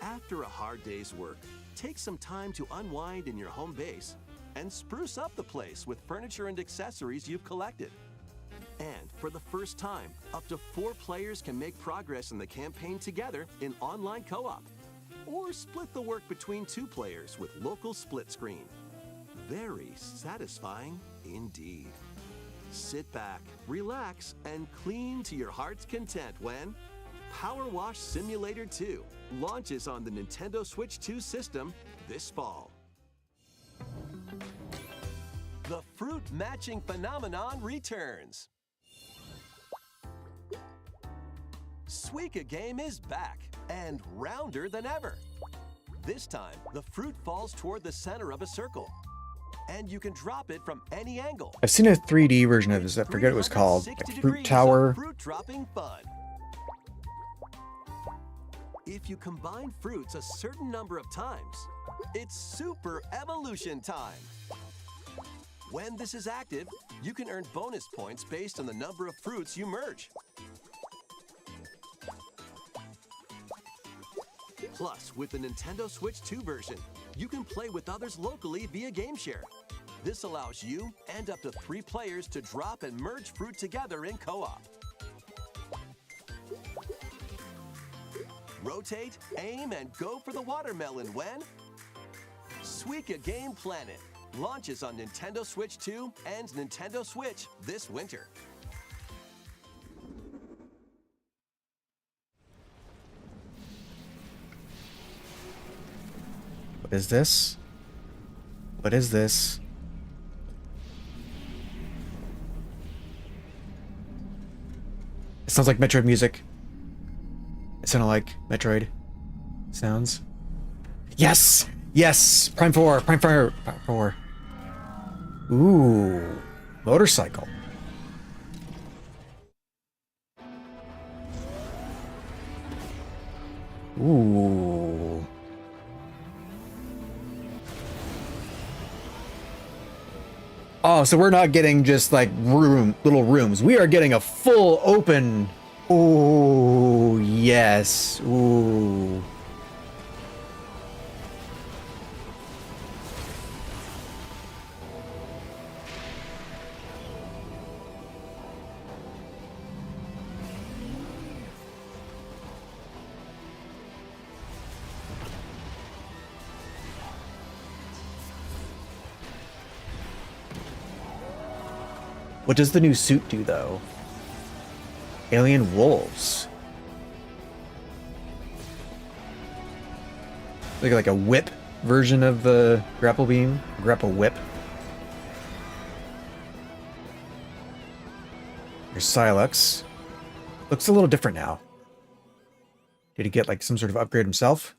After a hard day's work, take some time to unwind in your home base and spruce up the place with furniture and accessories you've collected. And for the first time, up to 4 players can make progress in the campaign together in online co-op, or split the work between 2 players with local split screen. Very satisfying indeed. Sit back, relax, and clean to your heart's content when Power Wash Simulator 2 launches on the Nintendo Switch 2 system this fall. The fruit matching phenomenon returns. Suika game is back and rounder than ever. This time, the fruit falls toward the center of a circle, and you can drop it from any angle. I've seen a 3D version of this. I forget what it was called. Like Fruit Tower. Fruit dropping fun. If you combine fruits a certain number of times, it's super evolution time. When this is active, you can earn bonus points based on the number of fruits you merge. Plus, with the Nintendo Switch 2 version, you can play with others locally via GameShare. This allows you and up to 3 players to drop and merge fruit together in co-op. Rotate, aim, and go for the watermelon when Suika Game Planet launches on Nintendo Switch 2 and Nintendo Switch this winter. What is this? What is this? It sounds like Metroid music. It sounded like Metroid sounds. Yes! Yes! Prime 4! Prime 4! Prime 4. Ooh. Motorcycle. Ooh. Oh, so we're not getting just like little rooms. We are getting a full open. Ooh, yes. Ooh. What does the new suit do, though? Alien wolves. Like a whip version of the grapple beam? Grapple whip. Here's Silux. Looks a little different now. Did he get like some sort of upgrade himself?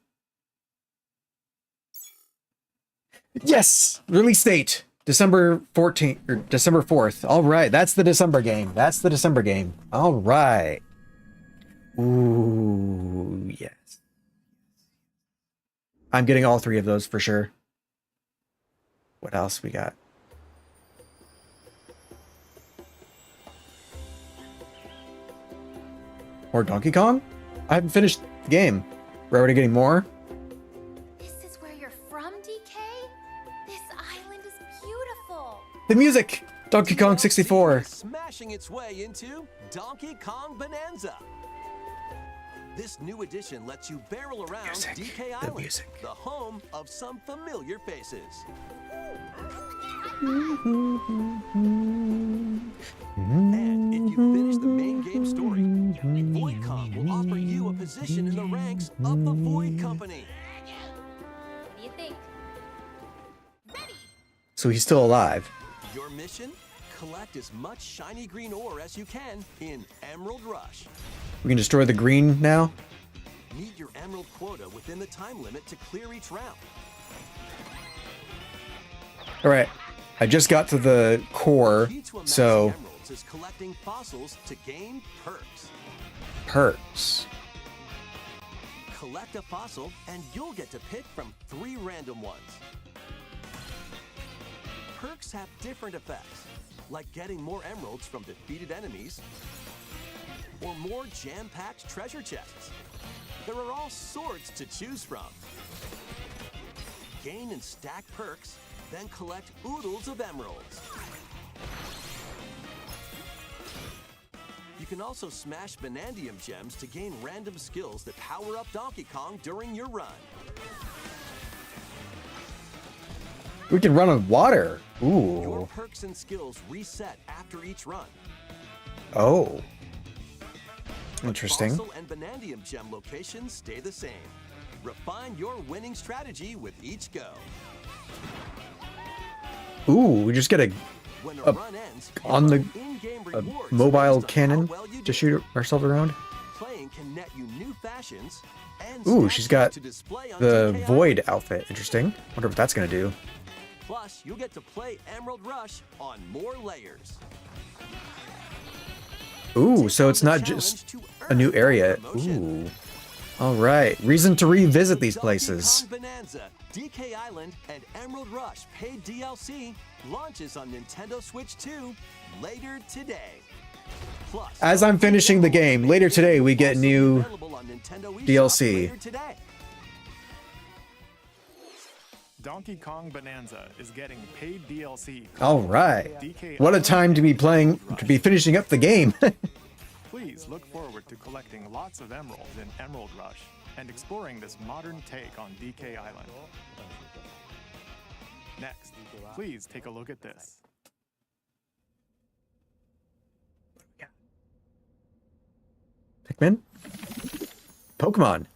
Yes! Release date! December 14th, or December 4th. All right, that's the December game. That's the December game. All right. Ooh, yes. I'm getting all 3 of those for sure. What else we got? More Donkey Kong? I haven't finished the game. We're already getting more? The music! Donkey Kong 64. Smashing its way into Donkey Kong Bonanza. This new edition lets you barrel around DK Island, the home of some familiar faces. And if you finish the main game story, Void Kong will offer you a position in the ranks of the Void Company. What do you think? Ready! So he's still alive. Your mission? Collect as much shiny green ore as you can in Emerald Rush. We can destroy the green now? Meet your emerald quota within the time limit to clear each round. Alright. I just got to the core, so... Emeralds is collecting fossils to gain perks. Perks. Collect a fossil and you'll get to pick from 3 random ones. Perks have different effects, like getting more emeralds from defeated enemies, or more jam-packed treasure chests. There are all sorts to choose from. Gain and stack perks, then collect oodles of emeralds. You can also smash Banandium gems to gain random skills that power up Donkey Kong during your run. We can run on water. Ooh. Your perks and skills reset after each run. Oh. Interesting. Fossil and Banandium gem locations stay the same. Refine your winning strategy with each go. Ooh, we just get a on the a mobile cannon to shoot ourselves around. Playing can net you new fashions and Ooh, she's got to display on the DK Void Island. outfit. Interesting. Wonder what that's gonna do. Plus, you'll get to play Emerald Rush on more layers. Ooh, so it's not just a new area. Ooh. All right, reason to revisit these places. Donkey Kong Bonanza, DK Island, and Emerald Rush paid DLC launches on Nintendo Switch 2 later today. Plus, As I'm finishing the game, later today we get new available on Nintendo eShop DLC. later today. Donkey Kong Bonanza is getting paid DLC. All right. DK What a Island time to be playing, to be finishing up the game. Please look forward to collecting lots of emeralds in Emerald Rush and exploring this modern take on DK Island. Next, please take a look at this. Pikmin? Pokemon.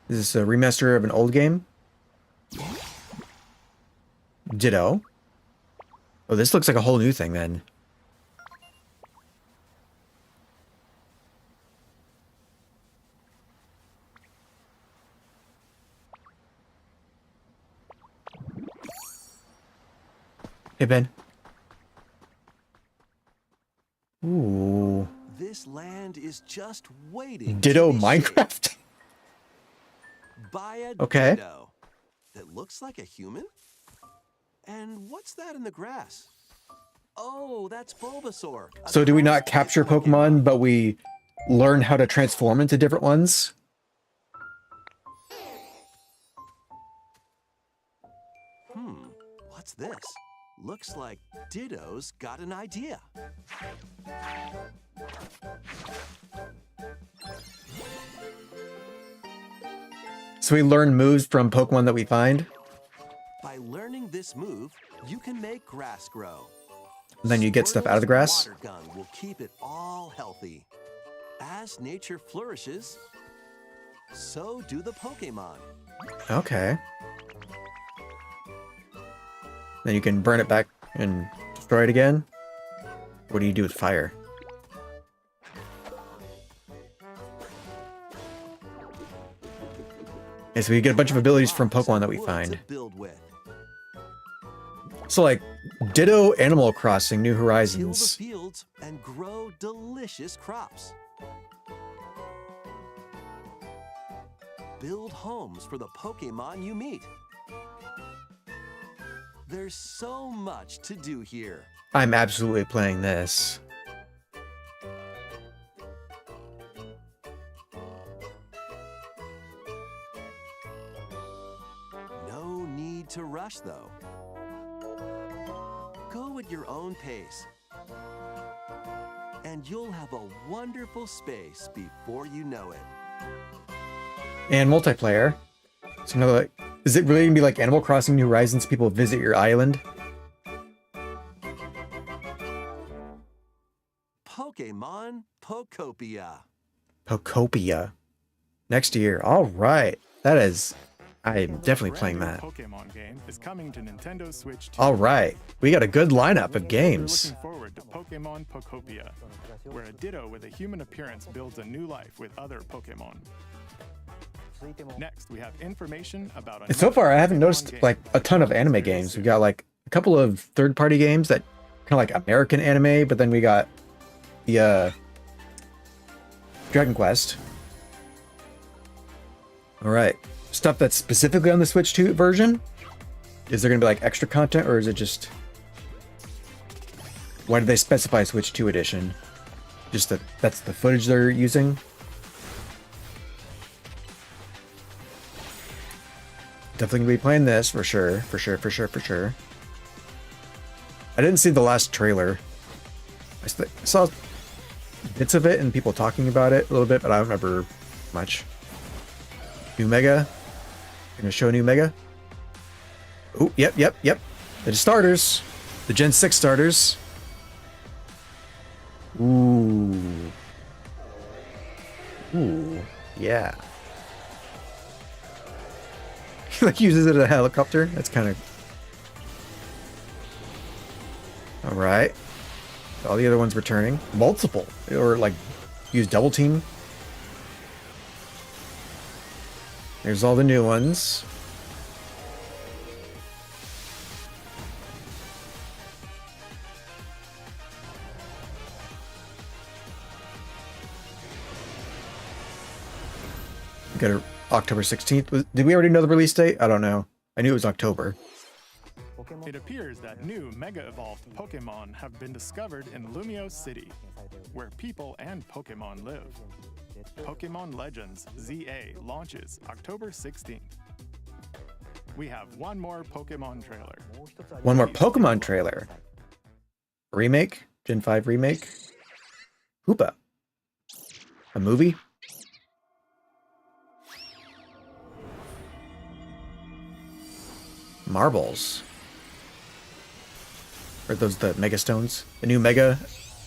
Is this a remaster of an old game? Ditto. Oh, this looks like a whole new thing then. Hey, Ben. Ooh. This land is just waiting. Ditto to be Minecraft? shaped by a Okay. ditto that looks like a human. And what's that in the grass? Oh, that's Bulbasaur. So do we not capture Pokemon, but we learn how to transform into different ones? What's this? Looks like Ditto's got an idea. So we learn moves from Pokemon that we find, By learning this move, you can make grass grow. and then you get stuff out of the grass? Water gun will keep it all healthy. As nature flourishes, so do the Pokemon. Okay. Then you can burn it back and destroy it again? What do you do with fire? Okay, so we get a bunch of abilities from Pokemon that we Wood find. to build with. So like, Ditto Animal Crossing New Till the Horizons. fields and grow delicious crops. Build homes for the Pokemon you meet. There's so much to do here. I'm absolutely playing this. No need to rush though. Go at your own pace. And you'll have a wonderful space before you know it. And multiplayer. So another, like, is it really gonna be like Animal Crossing New Horizons? People visit your island? Pokemon Pokopia. Pokopia. Next year. All right. That is... I'm definitely playing that. Pokemon game is coming to Nintendo Switch 2. All right. We got a good lineup of games. We're looking forward to Pokemon Pokopia, where a Ditto with a human appearance builds a new life with other Pokemon. Next, we have information about And so far, I haven't noticed like a ton of anime games. We got like a couple of third-party games that kind of like American anime, but then we got the Dragon Quest. All right, stuff that's specifically on the Switch 2 version. Is there gonna be like extra content, or is it just? Why did they specify Switch 2 edition? Just that that's the footage they're using. Definitely gonna be playing this for sure, for sure. I didn't see the last trailer. I saw bits of it and people talking about it a little bit, but I don't remember much. New Mega? You're gonna show New Mega? Oh, yep. The starters. The Gen 6 starters. Ooh, yeah. He like uses it as a helicopter. That's kind of All right. All the other ones returning. Multiple. Or, like, use double team. There's all the new ones. Got a October 16th. Did we already know the release date? I don't know. I knew it was October. It appears that new Mega Evolved Pokemon have been discovered in Lumio City, where people and Pokemon live. Pokemon Legends ZA launches October 16th. We have one more Pokemon trailer. One more Pokemon trailer. Remake? Gen 5 remake? Hoopa. A movie? Marbles. Are those the Mega Stones? The new Mega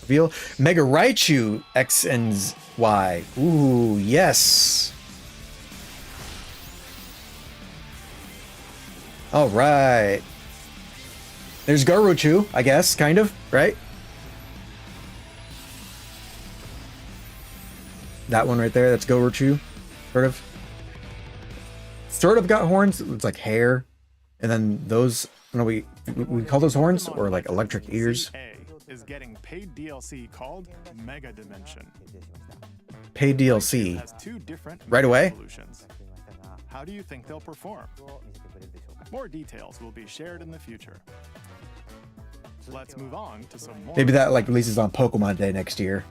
reveal? Mega Raichu X and Y. Ooh, yes. All right. There's Garuchu, I guess, kind of, right? That one right there, that's Garuchu, sort of. Sort of got horns. It's like hair. And then those, I don't know, we call those horns or like electric ears. ZA is getting paid DLC called Mega Dimension. Paid DLC. Has two different Right away? evolutions. How do you think they'll perform? More details will be shared in the future. Let's move on to some more. Maybe that like releases on Pokemon Day next year.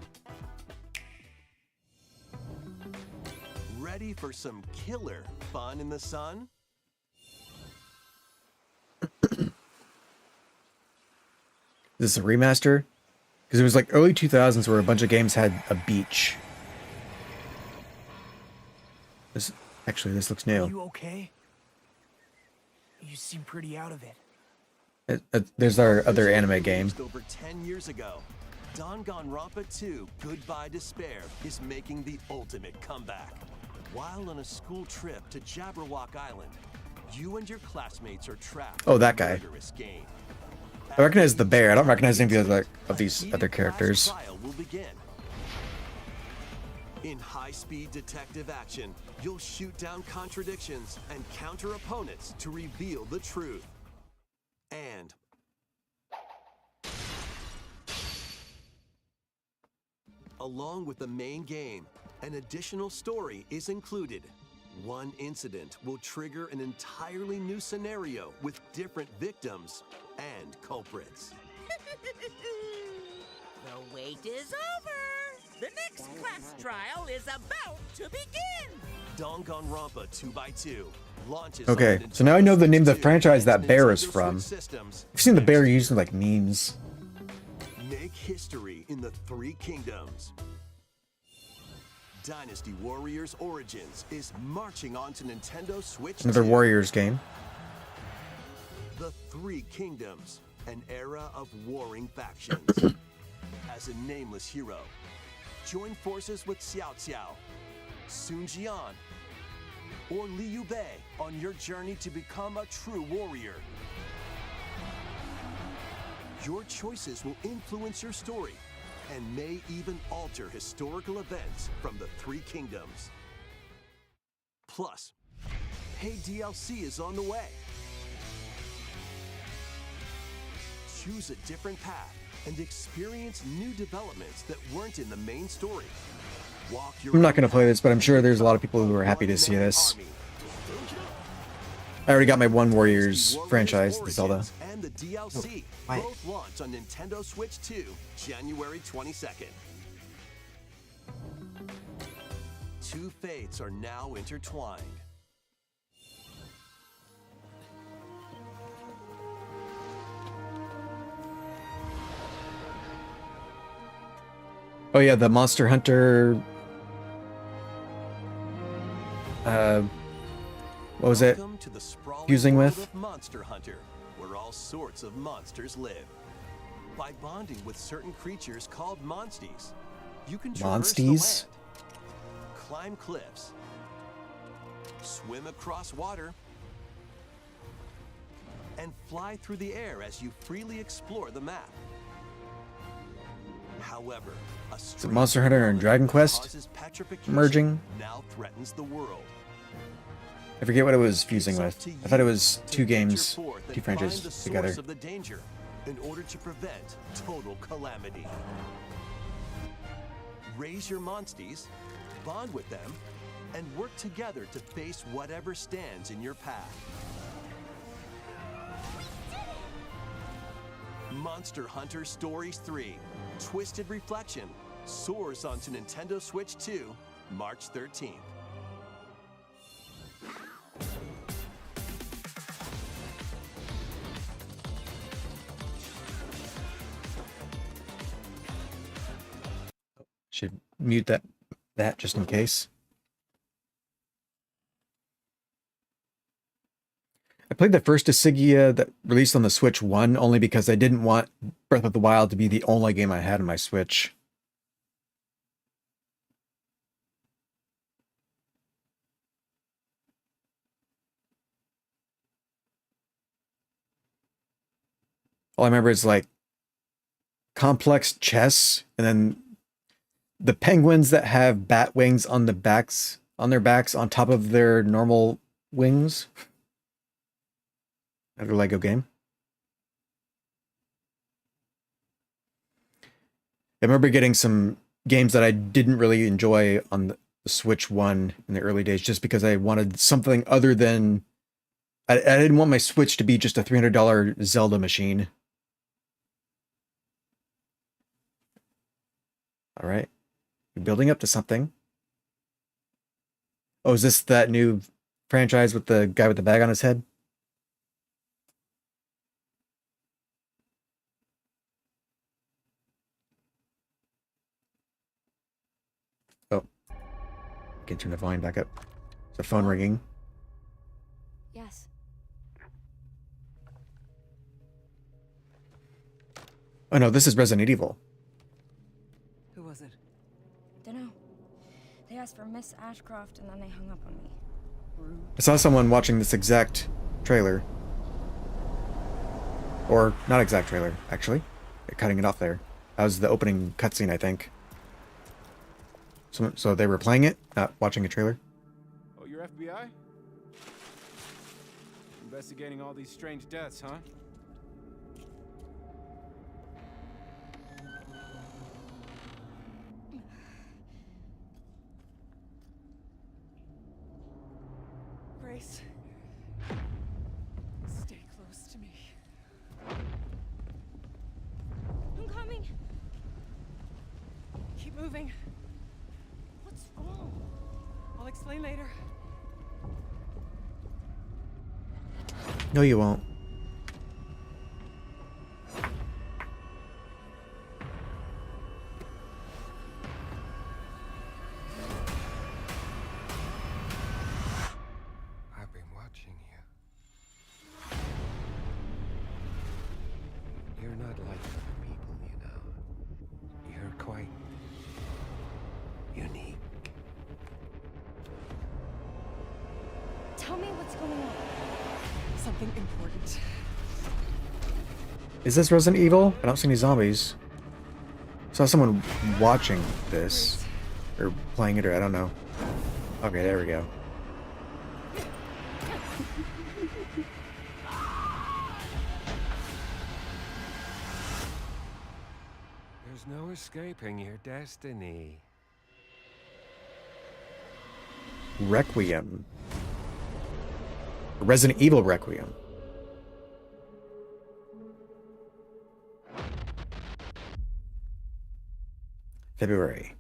Ready for some killer fun in the sun? Is this a remaster? Because it was like early 2000s where a bunch of games had a beach. This looks new. Are you okay? You seem pretty out of it. There's our other anime game. Over 10 years ago, Danganronpa 2 Goodbye Despair is making the ultimate comeback. While on a school trip to Jabberwock Island, you and your classmates are trapped Oh, that in a guy. murderous game. I recognize the bear. I don't recognize any of these other characters. Trial will begin. In high-speed detective action, you'll shoot down contradictions and counter opponents to reveal the truth. And along with the main game, an additional story is included. One incident will trigger an entirely new scenario with different victims and culprits. The wait is over! The next class trial is about to begin! Danganronpa 2x2 launches. Okay, so now I know the name of the franchise that bear is from. I've seen the bear used in like memes. Make history in the Three Kingdoms. Dynasty Warriors Origins is marching on to Nintendo Switch. Another 2. Warriors game. The Three Kingdoms, an era of warring factions. As a nameless hero, join forces with Xiao Xiao, Sun Jian, or Liu Bei on your journey to become a true warrior. Your choices will influence your story and may even alter historical events from the Three Kingdoms. Plus, paid DLC is on the way. Choose a different path and experience new developments that weren't in the main story. I'm not going to play this, but I'm sure there's a lot of people who are happy to see this. I already got my One Warriors franchise, the Zelda. And the DLC both launch on Nintendo Switch 2, January 22nd. Two fates are now intertwined. Oh yeah, the Monster Hunter. What was it? Welcome to the sprawling Fusing world with? of Monster Hunter, where all sorts of monsters live. By bonding with certain creatures called monsties, you can traverse the Monsties? land, climb cliffs, swim across water, and fly through the air as you freely explore the map. However, a Is it Monster Hunter and Dragon Quest merging? now threatens the world. I forget what it was fusing It's up with. to I thought it you was to two venture games, forth and two find the franchises source together. of the danger in order to prevent total calamity. Raise your monsties, bond with them, and work together to face whatever stands in your path. Monster Hunter Stories 3: Twisted Reflection soars onto Nintendo Switch 2, March 13th. Should mute that just in case. I played the first Dissidia that released on the Switch 1 only because I didn't want Breath of the Wild to be the only game I had on my Switch. All I remember is like complex chess, and then the penguins that have bat wings on the backs, on their backs on top of their normal wings. Another Lego game. I remember getting some games that I didn't really enjoy on the Switch 1 in the early days just because I wanted something other than... I didn't want my Switch to be just a $300 Zelda machine. All right. You're building up to something. Oh, is this that new franchise with the guy with the bag on his head? Oh. I can turn the volume back up. Is the phone ringing? Yes. Oh no, this is Resident Evil. Who was it? Dunno. They asked for Miss Ashcroft and then they hung up on me. I saw someone watching this exact trailer. Or not exact trailer, actually. They're cutting it off there. That was the opening cutscene, I think. So they were playing it, not watching a trailer. Oh, you're FBI? Investigating all these strange deaths, huh? Grace. Stay close to me. I'm coming. Keep moving. What's wrong? I'll explain later. No, you won't. I've been watching you. You're not like other people, you know. You're quite unique. Tell me what's going on. Something important. Is this Resident Evil? I don't see any zombies. Saw someone watching this. Or playing it, or I don't know. Okay, there we go. There's no escaping your destiny. Requiem. Resident Evil Requiem. February.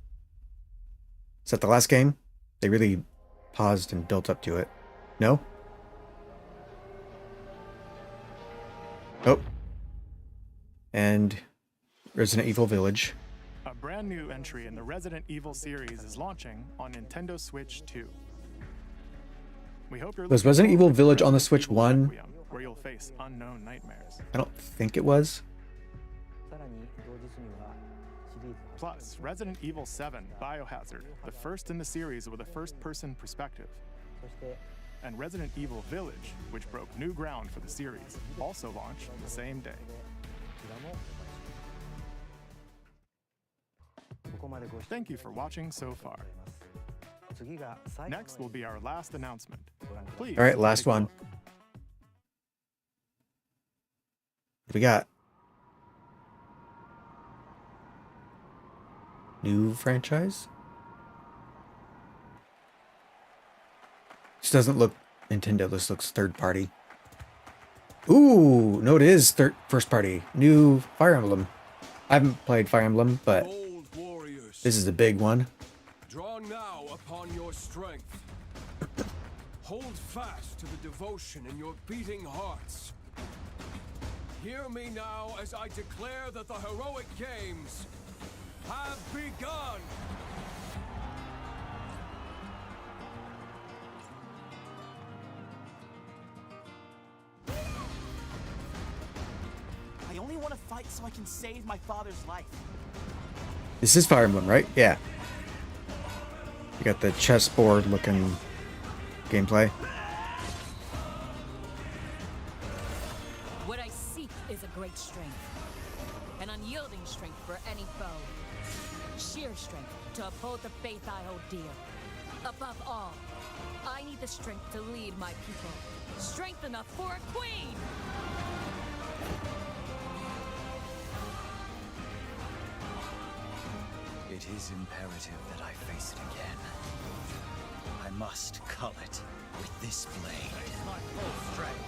Is that the last game? They really paused and built up to it. No? Oh. And Resident Evil Village. A brand new entry in the Resident Evil series is launching on Nintendo Switch 2. We hope you're Was Resident Evil Village on the Switch 1? where you'll face unknown nightmares. I don't think it was. Plus, Resident Evil 7 Biohazard, the first in the series with a first-person perspective. And Resident Evil Village, which broke new ground for the series, also launched the same day. Thank you for watching so far. Next will be our last announcement. Please. All right, last one. What we got? New franchise? This doesn't look Nintendo. This looks third party. Ooh, no, it is first party. New Fire Emblem. I haven't played Fire Emblem, but this is a big one. Draw now upon your strength. Hold fast to the devotion in your beating hearts. Hear me now as I declare that the heroic games have begun. I only want to fight so I can save my father's life. This is Fire Emblem, right? Yeah. You got the chessboard looking gameplay. What I seek is a great strength. An unyielding strength for any foe. Sheer strength to uphold the faith I hold dear. Above all, I need the strength to lead my people. Strength enough for a queen! It is imperative that I face it again. I must cull it with this blade. My full strength.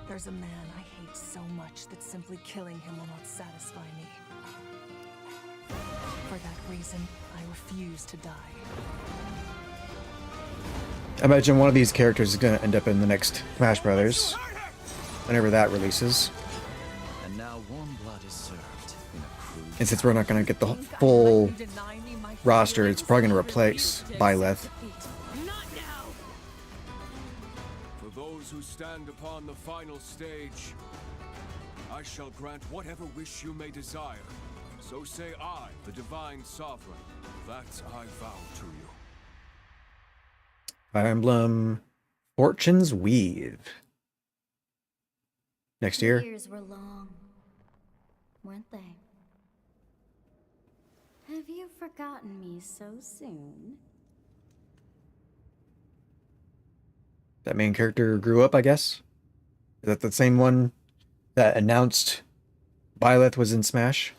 There's a man I hate so much that simply killing him will not satisfy me. For that reason, I refuse to die. I imagine one of these characters is going to end up in the next Smash Brothers, whenever that releases. And now warm blood is served in a crude. And since we're not going to get the full roster, it's probably going to replace Byleth. For those who stand upon the final stage, I shall grant whatever wish you may desire. So say I, the Divine Sovereign, that I vow to you. Fire Emblem Fortune's Weave. Next year. Years were long, weren't they? Have you forgotten me so soon? That main character grew up, I guess? Is that the same one that announced Byleth was in Smash?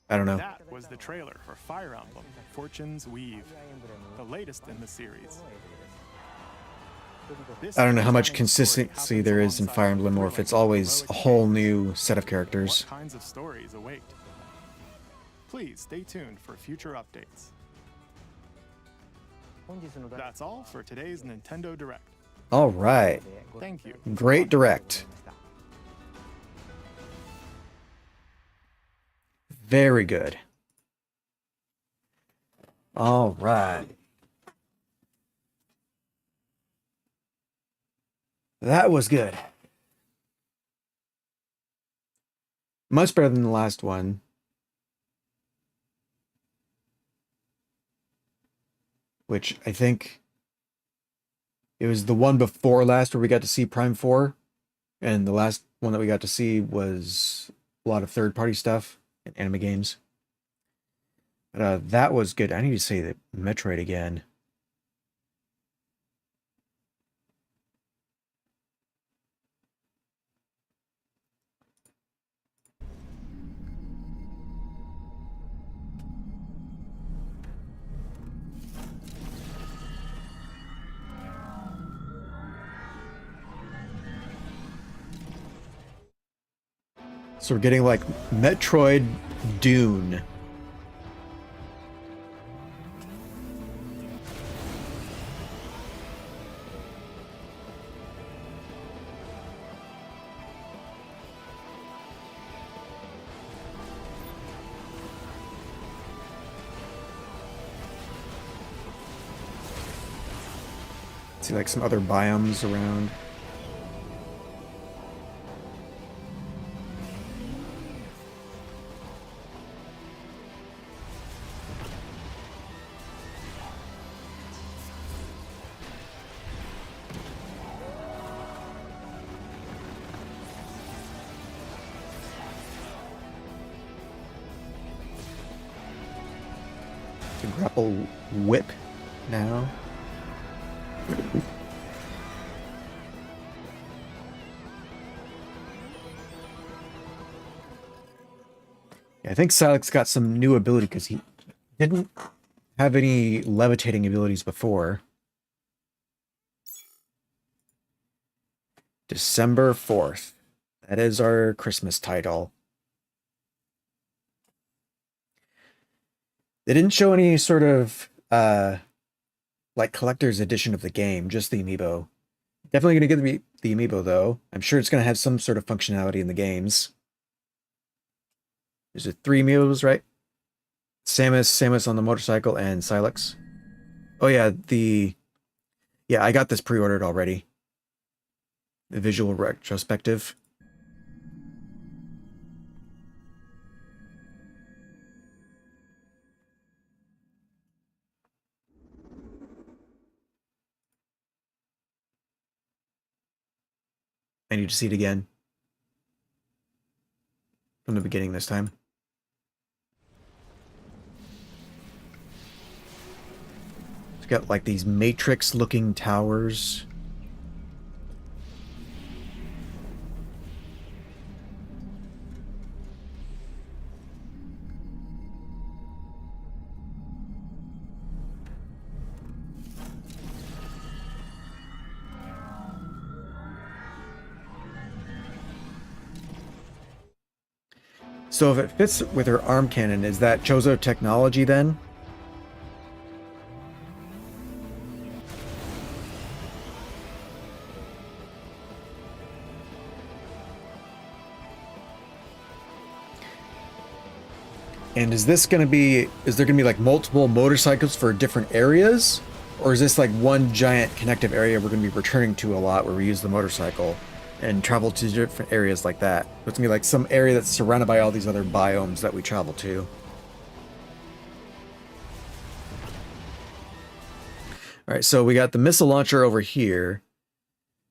I don't know. That was the trailer for Fire Emblem Fortune's Weave, the latest in the series. I don't know how much consistency there is in Fire Emblem, or if it's always a whole new set of characters. What kinds of stories await? Please stay tuned for future updates. That's all for today's Nintendo Direct. All right. Thank you. Great Direct. Very good. All right. That was good. Much better than the last one. Which I think it was the one before last where we got to see Prime 4. And the last one that we got to see was a lot of third-party stuff and anime games. But that was good. I need to say that Metroid again. So we're getting like Metroid Dune. See like some other biomes around. The grapple whip now. Yeah, I think Silex got some new ability because he didn't have any levitating abilities before. December 4th. That is our Christmas title. They didn't show any sort of like collector's edition of the game, just the amiibo. Definitely going to get the amiibo though. I'm sure it's going to have some sort of functionality in the games. There's 3 amiibos, right? Samus on the motorcycle, and Silex. Oh yeah, I got this pre-ordered already. The visual retrospective. I need to see it again. From the beginning this time. It's got like these Matrix-looking towers. So if it fits with her arm cannon, is that Chozo technology then? And is there going to be like multiple motorcycles for different areas? Or is this like one giant connective area we're going to be returning to a lot where we use the motorcycle and travel to different areas like that? It's going to be like some area that's surrounded by all these other biomes that we travel to. All right, so we got the missile launcher over here.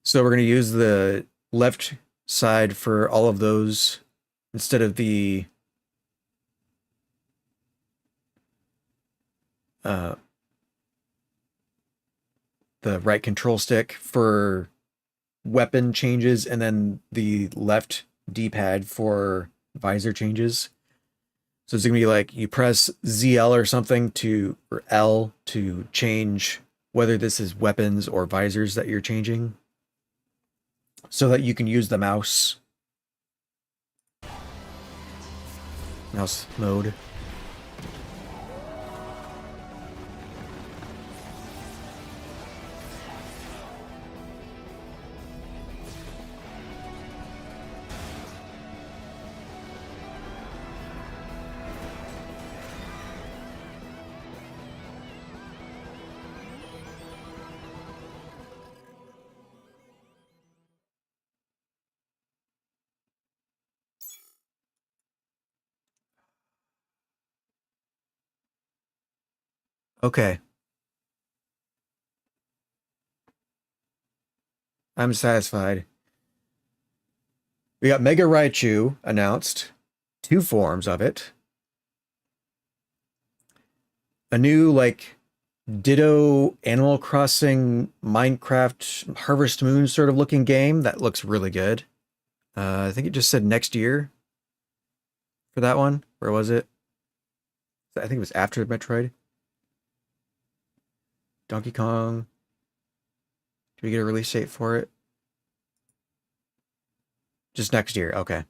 So we're going to use the left side for all of those instead of the right control stick for weapon changes, and then the left D-pad for visor changes. So it's gonna be like you press ZL or something or L to change whether this is weapons or visors that you're changing, so that you can use the mouse mode. Okay. I'm satisfied. We got Mega Raichu announced. 2 forms of it. A new, like, Ditto Animal Crossing Minecraft Harvest Moon sort of looking game that looks really good. I think it just said next year for that one. Where was it? I think it was after Metroid. Donkey Kong. Do we get a release date for it? Just next year. Okay.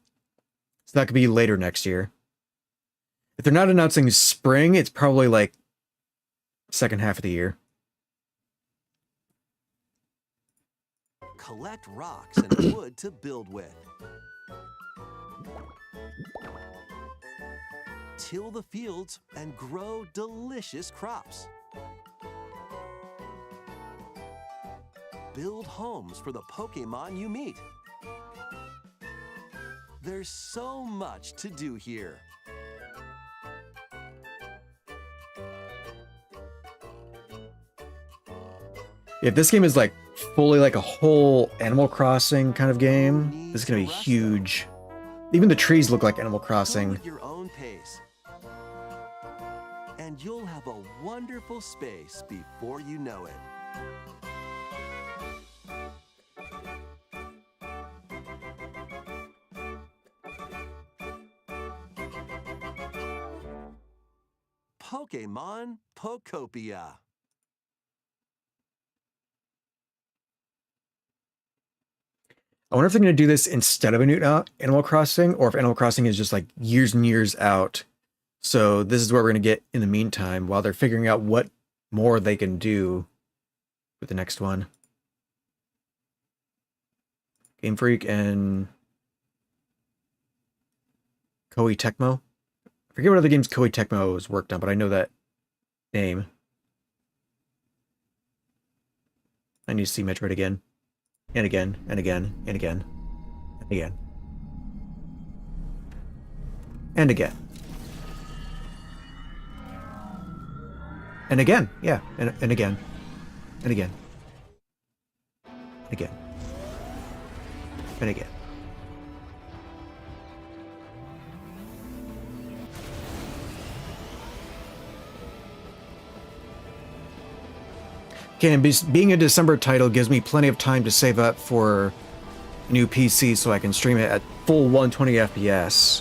So that could be later next year. If they're not announcing spring, it's probably like second half of the year. Collect rocks and wood to build with. Till the fields and grow delicious crops. Build homes for the Pokemon you meet. There's so much to do here. If this game is like fully like a whole Animal Crossing kind of game, this is gonna be huge. Even the trees look like Animal Crossing. Your own pace. and you'll have a wonderful space before you know it. Pokemon Pokopia. I wonder if they're going to do this instead of a new Animal Crossing, or if Animal Crossing is just like years and years out. So this is what we're going to get in the meantime while they're figuring out what more they can do with the next one. Game Freak and Koei Tecmo. I forget what other games Koei Tecmo has worked on, but I know that name. I need to see Metroid again. And again, and again, and again, and again. And again. And again, yeah, and again. And again. Again. And again. Okay, and being a December title gives me plenty of time to save up for a new PC so I can stream it at full 120 FPS.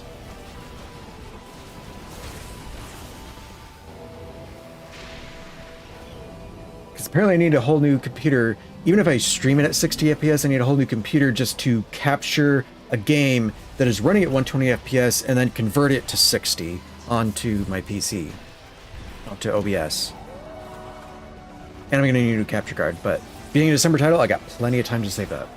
Because apparently I need a whole new computer. Even if I stream it at 60 FPS, I need a whole new computer just to capture a game that is running at 120 FPS and then convert it to 60 onto my PC, onto OBS. And I'm going to need a new capture card, but being a December title, I got plenty of time to save up.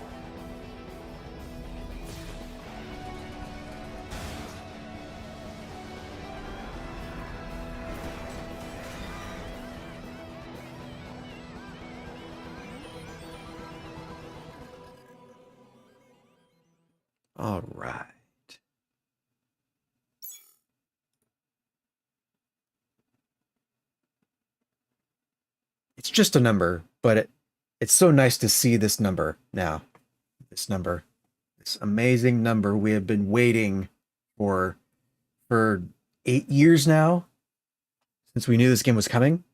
All right. It's just a number, but it's so nice to see this number now. This number. This amazing number we have been waiting for 8 years now, since we knew this game was coming.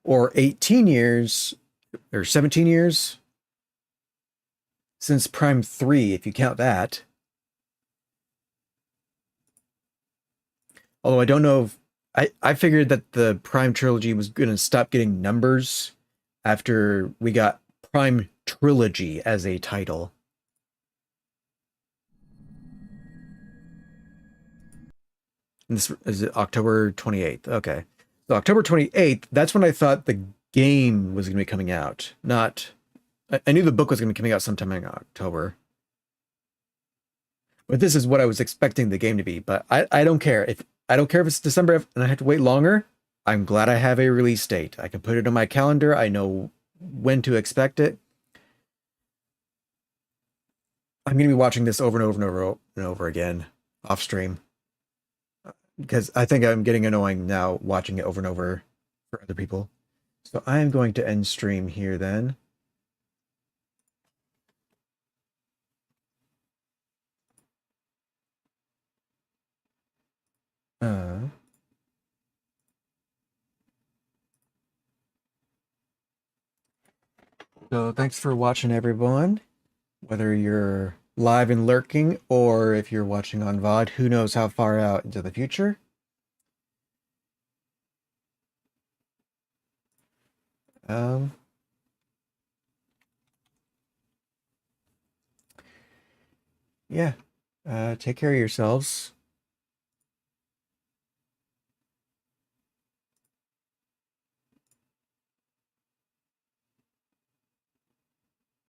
Or 18 years, or 17 years, since Prime 3, if you count that. Although I don't know if I figured that the Prime trilogy was going to stop getting numbers after we got Prime Trilogy as a title. And this is October 28th. Okay. So October 28th, that's when I thought the game was going to be coming out. Not... I knew the book was going to be coming out sometime in October. But this is what I was expecting the game to be. But I don't care. I don't care if it's December and I have to wait longer. I'm glad I have a release date. I can put it on my calendar. I know when to expect it. I'm going to be watching this over and over and over and over again off stream. Because I think I'm getting annoying now watching it over and over for other people. So I am going to end stream here then. So thanks for watching, everyone. Whether you're live and lurking or if you're watching on VOD, who knows how far out into the future. Yeah. Take care of yourselves.